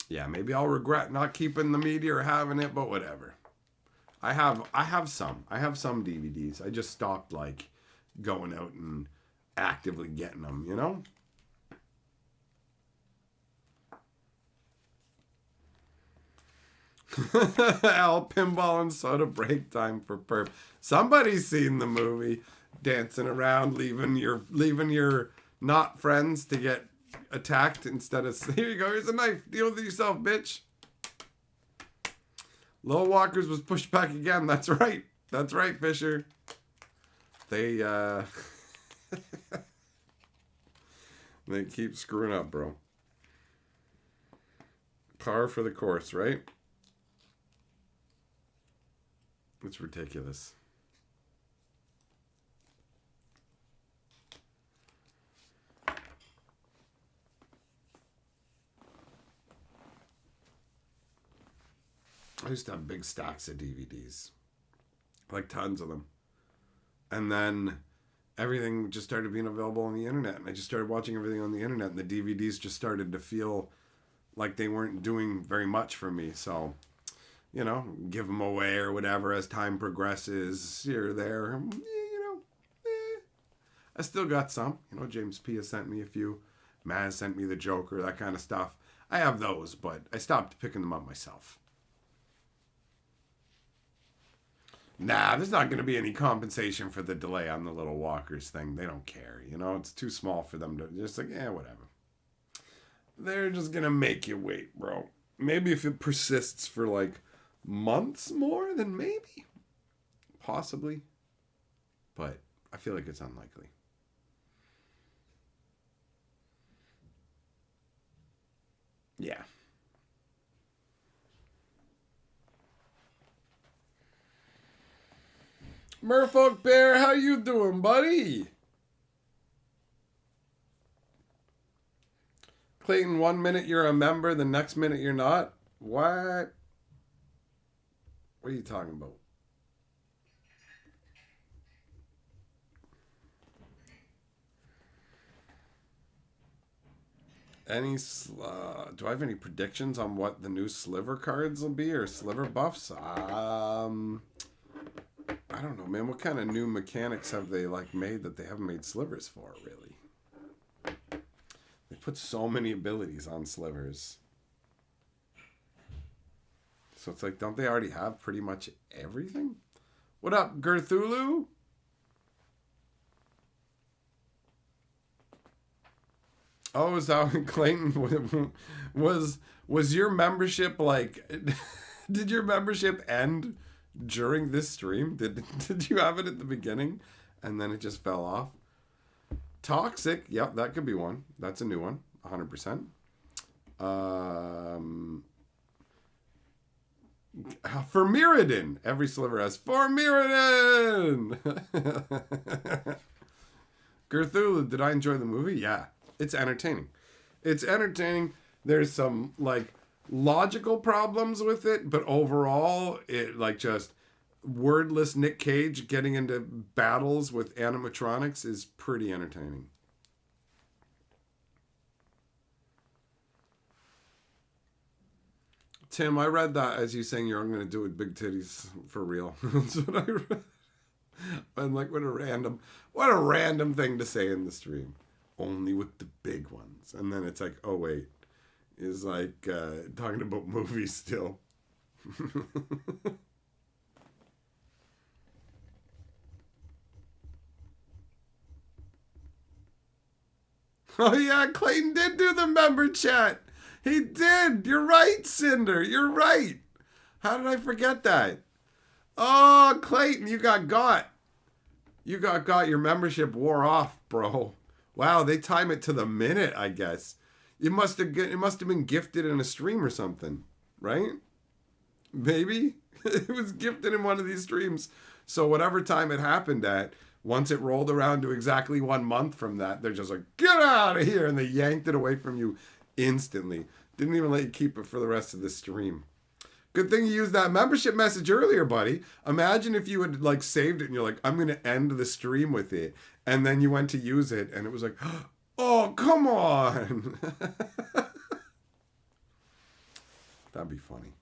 Yeah, maybe I'll regret not keeping the media or having it, but whatever. I have some DVDs. I just stopped like going out and actively getting them, you know? Al, pinball and soda break time for perp. Somebody's seen the movie, dancing around, leaving your not friends to get attacked instead of, here you go, here's a knife, deal with yourself, bitch. Low Walkers was pushed back again. That's right. That's right, Fisher. They they keep screwing up, bro. Par for the course, right? It's ridiculous. I used to have big stacks of DVDs. Like tons of them. And then everything just started being available on the internet. And I just started watching everything on the internet. And the DVDs just started to feel like they weren't doing very much for me. So, you know, give them away or whatever as time progresses. Here or there. You know, I still got some. You know, James P. has sent me a few. Maz sent me the Joker, that kind of stuff. I have those, but I stopped picking them up myself. Nah, there's not going to be any compensation for the delay on the Little Walkers thing. They don't care, you know? It's too small for them to just like, whatever. They're just going to make you wait, bro. Maybe if it persists for like months more, then maybe. Possibly. But I feel like it's unlikely. Yeah. Merfolk Bear, how you doing, buddy? Clayton, 1 minute you're a member, the next minute you're not? What? What are you talking about? Do I have any predictions on what the new Sliver cards will be or Sliver buffs? I don't know, man. What kind of new mechanics have they like made that they haven't made Slivers for, really? They put so many abilities on Slivers. So it's like, don't they already have pretty much everything? What up, Gerthulu? Oh, is that Clayton? Was your membership like... Did your membership end during this stream? Did you have it at the beginning and then it just fell off? Toxic, yep, that could be one. That's a new one, 100%. For Mirrodin, every Sliver has for Mirrodin. Gerthulu, did I enjoy the movie? Yeah, it's entertaining. It's entertaining. There's some like logical problems with it, but overall it like just wordless Nick Cage getting into battles with animatronics is pretty entertaining. Tim, I read that as you saying you're going to do it with big titties for real. That's what I read. I'm like, what a random thing to say in the stream. Only with the big ones. And then it's like, oh wait, is like talking about movies still. Oh yeah, Clayton did do the member chat. He did. You're right, Cinder. You're right. How did I forget that? Oh, Clayton, you got. You got. Your membership wore off, bro. Wow, they time it to the minute, I guess. It must have been gifted in a stream or something, right? Maybe. It was gifted in one of these streams. So whatever time it happened at, once it rolled around to exactly 1 month from that, they're just like, get out of here. And they yanked it away from you instantly. Didn't even let you keep it for the rest of the stream. Good thing you used that membership message earlier, buddy. Imagine if you had like saved it and you're like, I'm going to end the stream with it. And then you went to use it and it was like, oh, come on. That'd be funny.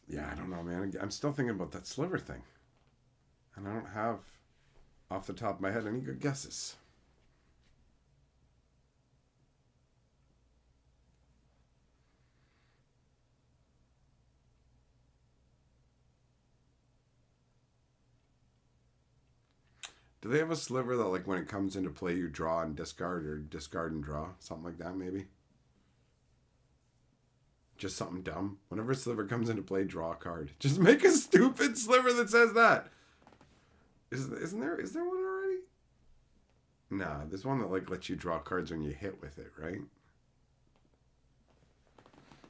Yeah, I don't know, man. I'm still thinking about that Sliver thing. And I don't have, off the top of my head, any good guesses. Do they have a Sliver that, like, when it comes into play, you draw and discard, or discard and draw? Something like that, maybe? Just something dumb. Whenever a Sliver comes into play, draw a card. Just make a stupid Sliver that says that. Is there one already? Nah, there's one that like lets you draw cards when you hit with it, right?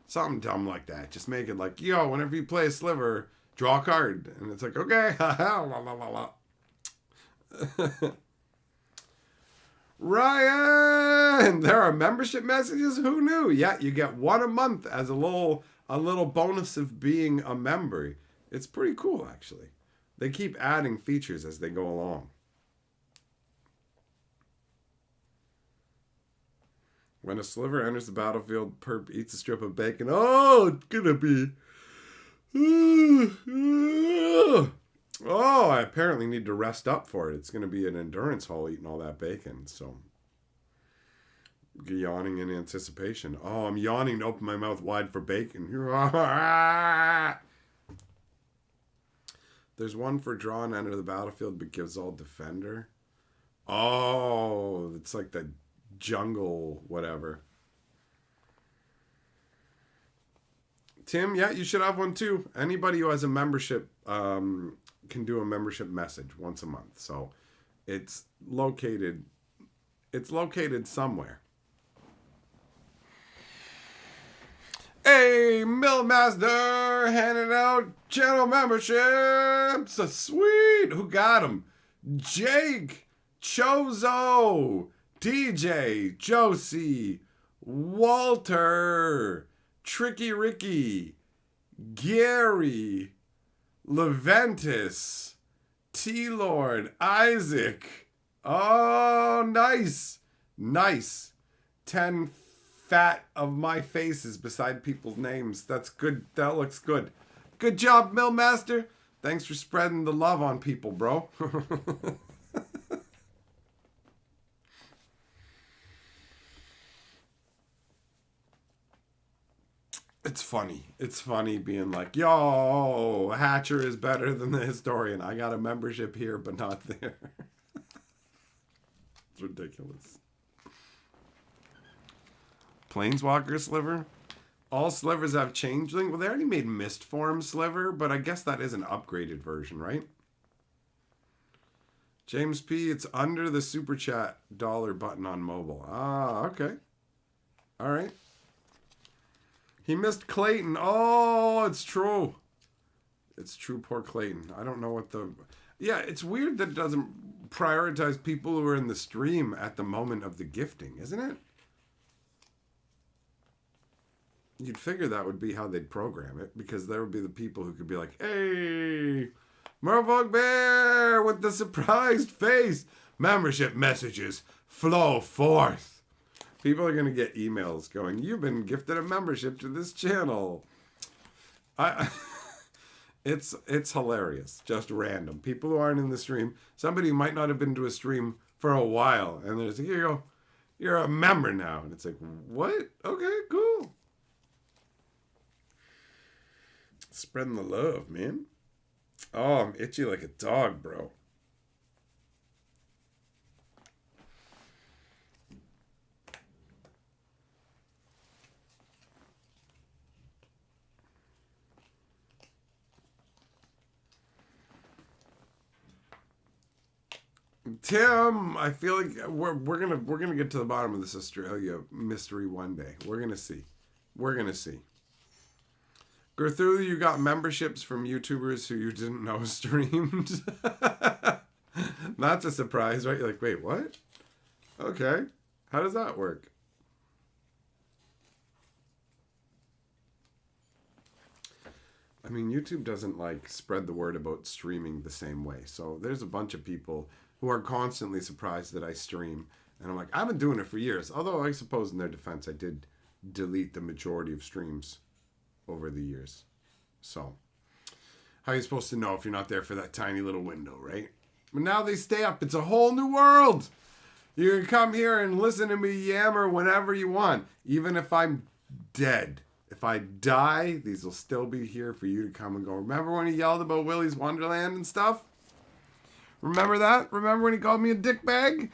Something dumb like that. Just make it like, yo, whenever you play a Sliver, draw a card. And it's like, okay. la, la, la, la. Ryan, there are membership messages. Who knew? Yeah, you get one a month as a little bonus of being a member. It's pretty cool, actually. They keep adding features as they go along. When a Sliver enters the battlefield, Perp eats a strip of bacon. Oh, it's gonna be. Oh, I apparently need to rest up for it. It's gonna be an endurance haul eating all that bacon. So, yawning in anticipation. Oh, I'm yawning to open my mouth wide for bacon. There's one for draw and enter the battlefield, but gives all defender. Oh, it's like the jungle whatever. Tim, yeah, you should have one too. Anybody who has a membership can do a membership message once a month. So it's located somewhere. Hey, Millmaster, handing out channel memberships. Sweet. Who got them? Jake, Chozo, DJ, Josie, Walter, Tricky Ricky, Gary, Leventis, T-Lord, Isaac. Oh, nice. Nice. 10 fat of my faces beside people's names. That's good. That looks good. Good job, Millmaster. Thanks for spreading the love on people, bro. It's funny. It's funny being like, yo, Hatcher is better than the Historian. I got a membership here, but not there. It's ridiculous. Planeswalker Sliver? All Slivers have Changeling? Well, they already made Mist Form Sliver, but I guess that is an upgraded version, right? James P., it's under the Super Chat $ button on mobile. Ah, okay. All right. He missed Clayton. Oh, it's true. It's true, poor Clayton. I don't know what the... Yeah, it's weird that it doesn't prioritize people who are in the stream at the moment of the gifting, isn't it? You'd figure that would be how they'd program it, because there would be the people who could be like, hey, Merfolk Bear with the surprised face. Membership messages flow forth. People are going to get emails going, you've been gifted a membership to this channel. It's hilarious. Just random. People who aren't in the stream. Somebody who might not have been to a stream for a while. And there's like, here you go. You're a member now. And it's like, what? Okay, cool. Spreading the love, man. Oh, I'm itchy like a dog, bro. Tim, I feel like we're gonna get to the bottom of this Australia mystery one day. We're gonna see. Gertrude, you got memberships from YouTubers who you didn't know streamed. That's a surprise, right? You're like, wait, what? Okay, how does that work? I mean, YouTube doesn't like spread the word about streaming the same way. So there's a bunch of people who are constantly surprised that I stream. And I'm like, I've been doing it for years. Although I suppose in their defense, I did delete the majority of streams over the years. So how are you supposed to know if you're not there for that tiny little window, right? But now they stay up. It's a whole new world. You can come here and listen to me yammer whenever you want. Even if I'm dead. If I die, these will still be here for you to come and go. Remember when he yelled about Willy's Wonderland and stuff? Remember that? Remember when he called me a dick bag?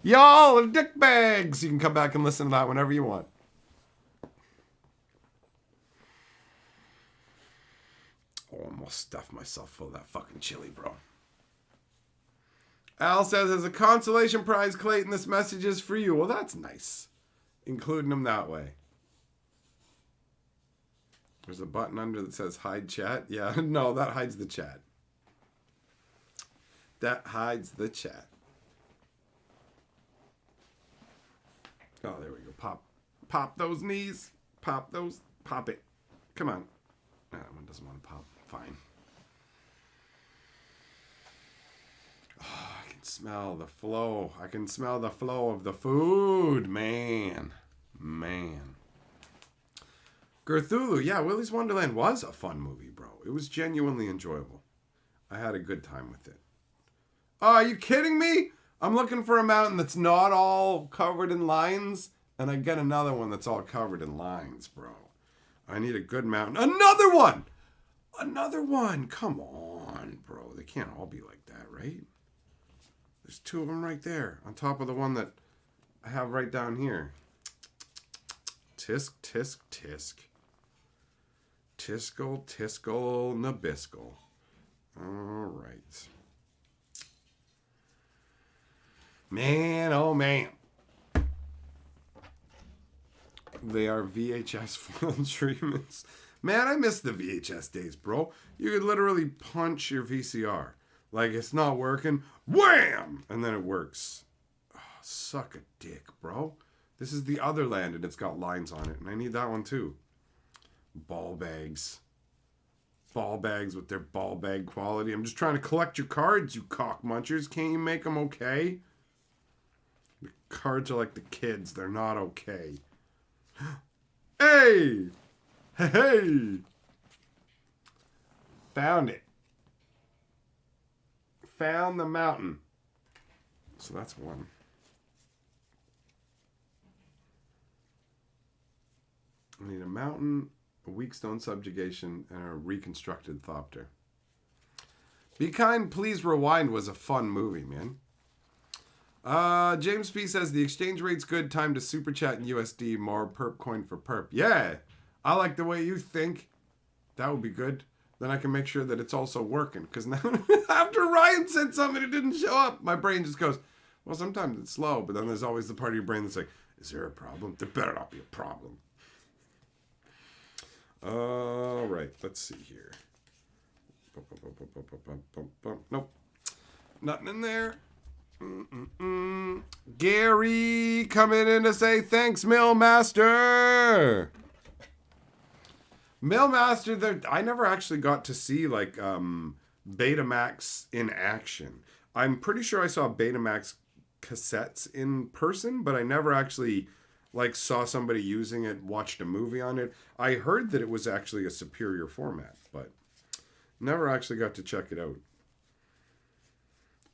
Y'all are dick bags. You can come back and listen to that whenever you want. Oh, I'm gonna stuff myself full of that fucking chili, bro. Al says, as a consolation prize, Clayton, this message is for you. Well, that's nice. Including him that way. There's a button under that says hide chat. Yeah, no, that hides the chat. That hides the chat. Oh, there we go. Pop those knees. Pop it. Come on. That one doesn't want to pop. Fine. Oh, I can smell the flow. I can smell the flow of the food. Man. Gerthulu. Yeah, Willy's Wonderland was a fun movie, bro. It was genuinely enjoyable. I had a good time with it. Oh, are you kidding me? I'm looking for a mountain that's not all covered in lines, and I get another one that's all covered in lines, bro. I need a good mountain. Another one! Come on, bro. They can't all be like that, right? There's two of them right there, on top of the one that I have right down here. Tisk, tisk, tisk. Tiskle, tiskle, nabiscle. All right. Man, oh man. They are VHS film treatments. Man, I miss the VHS days, bro. You could literally punch your VCR. Like, it's not working. Wham! And then it works. Oh, suck a dick, bro. This is the other land, and it's got lines on it. And I need that one, too. Ball bags. Ball bags with their ball bag quality. I'm just trying to collect your cards, you cock munchers. Can't you make them okay? The cards are like the kids. They're not okay. Hey! Hey! Found it. Found the mountain. So that's one. I need a mountain, a weak stone subjugation, and a reconstructed thopter. Be Kind, Please Rewind was a fun movie, man. James P says the exchange rate's good. Time to super chat in USD. More perp coin for perp. Yeah, I like the way you think. That would be good. Then I can make sure that it's also working. Because now, after Ryan said something, it didn't show up. My brain just goes, well, sometimes it's slow. But then there's always the part of your brain that's like, is there a problem? There better not be a problem. All right, let's see here. Nope, nothing in there. Gary coming in to say thanks, Millmaster. Millmaster, I never actually got to see like Betamax in action. I'm pretty sure I saw Betamax cassettes in person, but I never actually like saw somebody using it, watched a movie on it. I heard that it was actually a superior format, but never actually got to check it out.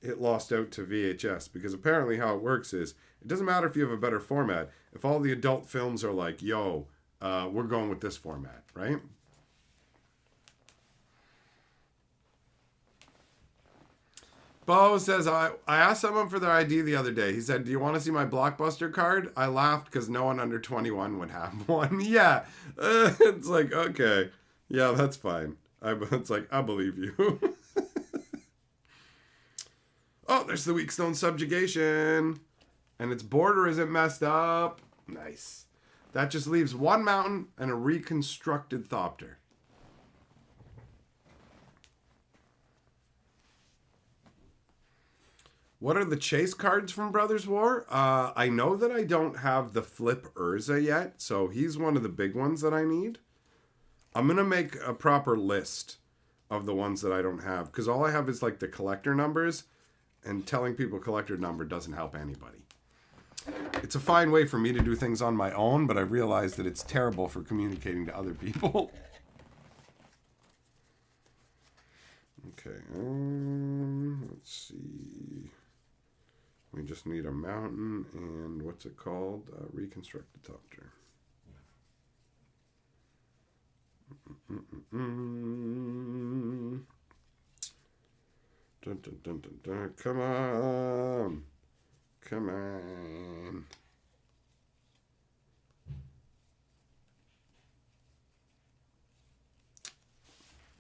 It lost out to VHS because apparently how it works is it doesn't matter if you have a better format. If all the adult films are like, yo, we're going with this format, right? Bo says, I asked someone for their ID the other day. He said, do you want to see my Blockbuster card? I laughed because no one under 21 would have one. Yeah. It's like, okay. Yeah, that's fine. It's like, I believe you. Oh, there's the weak stone subjugation. And its border isn't messed up. Nice. That just leaves one mountain and a reconstructed Thopter. What are the chase cards from Brothers War? I know that I don't have the Flip Urza yet, so he's one of the big ones that I need. I'm going to make a proper list of the ones that I don't have, because all I have is like the collector numbers, and telling people collector number doesn't help anybody. It's a fine way for me to do things on my own, but I realize that it's terrible for communicating to other people. Okay, let's see. We just need a mountain and what's it called? Reconstructed Thopter. Dun, dun, dun, dun, dun. Come on. Come on.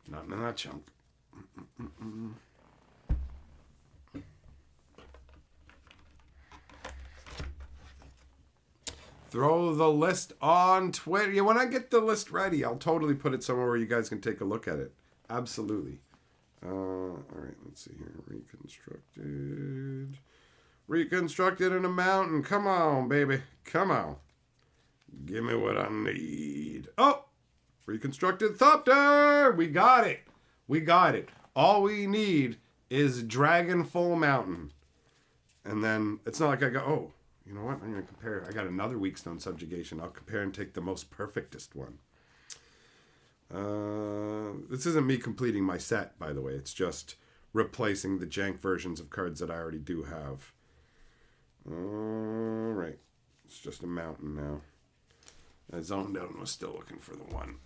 Not in that chunk. Throw the list on Twitter. Yeah, when I get the list ready, I'll totally put it somewhere where you guys can take a look at it. Absolutely. All right, let's see here. Reconstructed. Reconstructed in a mountain. Come on, baby. Come on. Give me what I need. Oh! Reconstructed Thopter! We got it. We got it. All we need is Dragon Full Mountain. And then, it's not like I go, oh, you know what? I'm going to compare. I got another weak stone subjugation. I'll compare and take the most perfectest one. This isn't me completing my set, by the way. It's just replacing the jank versions of cards that I already do have. All right. It's just a mountain now. I zoned out and was still looking for the one.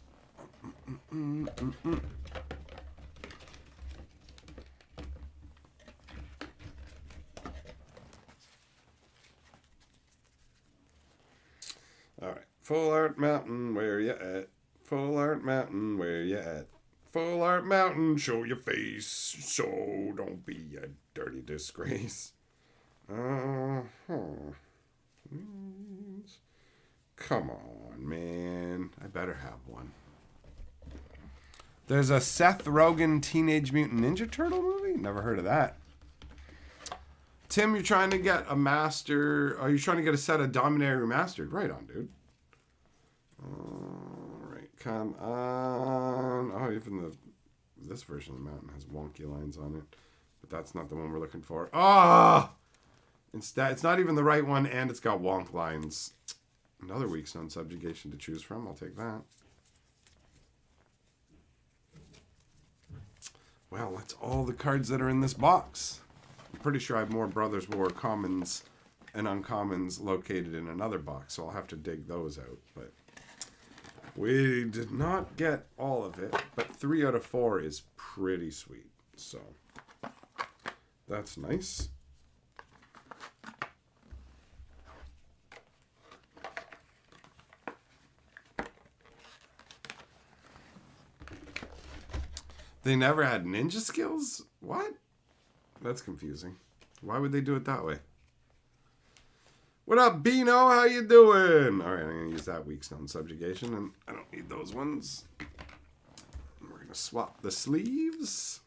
All right. Full Art Mountain, where you at? Full Art Mountain, where you at? Full Art Mountain, show your face, so don't be a dirty disgrace. Come on, man. I better have one. There's a Seth Rogen Teenage Mutant Ninja Turtle movie? Never heard of that. Tim, you're trying to get a master... Are you trying to get a set of Dominaria Remastered? Right on, dude. Alright, come on. Oh, even this version of the mountain has wonky lines on it. But that's not the one we're looking for. Ah! Instead, it's not even the right one, and it's got wonk lines. Another weak stone subjugation to choose from. I'll take that. Well, that's all the cards that are in this box. I'm pretty sure I have more Brothers War commons and uncommons located in another box, so I'll have to dig those out. But we did not get all of it, but 3 out of 4 is pretty sweet. So that's nice. They never had ninja skills? What? That's confusing. Why would they do it that way? What up, Beano? How you doing? All right, I'm going to use that weak stone subjugation, and I don't need those ones. We're going to swap the sleeves.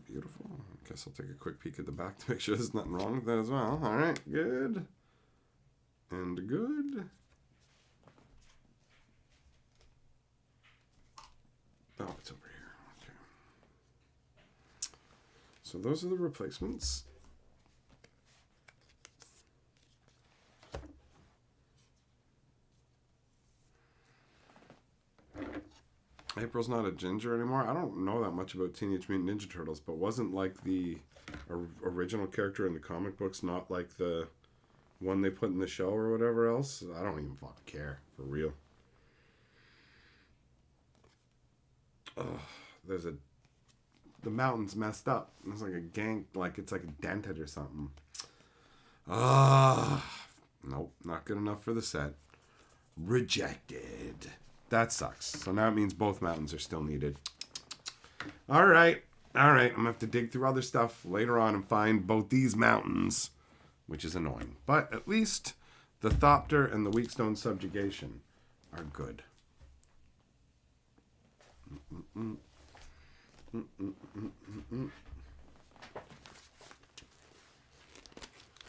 Beautiful. I guess I'll take a quick peek at the back to make sure there's nothing wrong with that as well. All right, good. And good. Oh, it's over here. Okay. So those are the replacements. April's not a ginger anymore. I don't know that much about Teenage Mutant Ninja Turtles, but wasn't like the original character in the comic books not like the one they put in the show or whatever else? I don't even fucking care, for real. Oh, the mountain's messed up. It's like a gank, like it's like a dented or something. Nope, not good enough for the set. Rejected. That sucks. So now it means both mountains are still needed. All right. I'm going to have to dig through other stuff later on and find both these mountains, which is annoying. But at least the Thopter and the Weakstone Subjugation are good.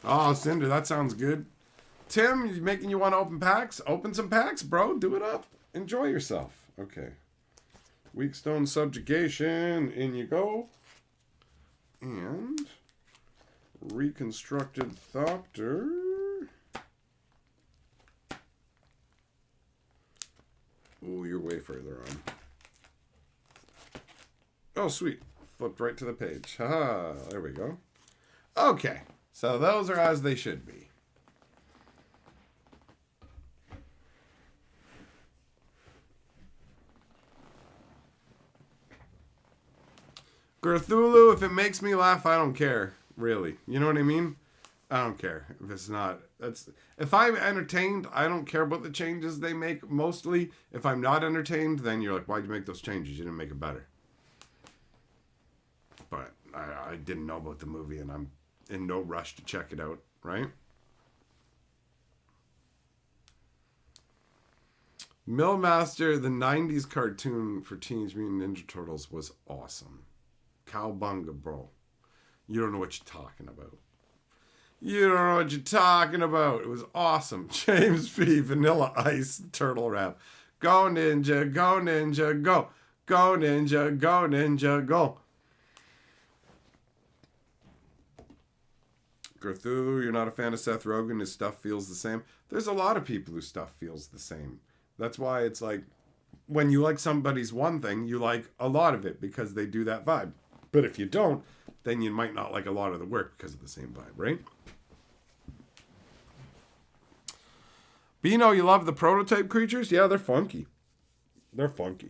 Oh, Cinder, that sounds good. Tim, making you want to open packs? Open some packs, bro. Do it up. Enjoy yourself. Okay. Weakstone Subjugation. In you go. And Reconstructed Thopter. Oh, you're way further on. Oh, sweet. Flipped right to the page. Haha. There we go. Okay. So those are as they should be. Cthulhu, if it makes me laugh, I don't care. Really. You know what I mean? I don't care. If it's not. If I'm entertained, I don't care about the changes they make mostly. If I'm not entertained, then you're like, why'd you make those changes? You didn't make it better. But I didn't know about the movie, and I'm in no rush to check it out, right? Millmaster, the 90s cartoon for Teenage Mutant Ninja Turtles was awesome. Cowbunga, bro. You don't know what you're talking about. You don't know what you're talking about. It was awesome. James P. Vanilla Ice Turtle Rap. Go Ninja, go Ninja, go. Go Ninja, go Ninja, go. Cthulhu, you're not a fan of Seth Rogen. His stuff feels the same. There's a lot of people whose stuff feels the same. That's why it's like, when you like somebody's one thing, you like a lot of it because they do that vibe. But if you don't, then you might not like a lot of the work because of the same vibe, right? But you know, you love the prototype creatures? Yeah, they're funky. They're funky.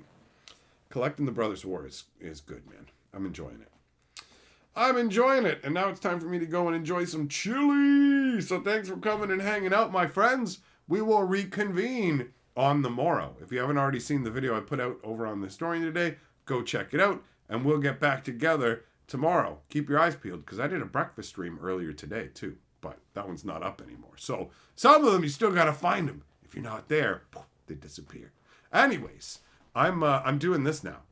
Collecting the Brothers War is good, man. I'm enjoying it. I'm enjoying it. And now it's time for me to go and enjoy some chili. So thanks for coming and hanging out, my friends. We will reconvene on the morrow. If you haven't already seen the video I put out over on the Historian today, go check it out. And we'll get back together tomorrow. Keep your eyes peeled, because I did a breakfast stream earlier today, too. But that one's not up anymore. So some of them, you still got to find them. If you're not there, they disappear. Anyways, I'm doing this now.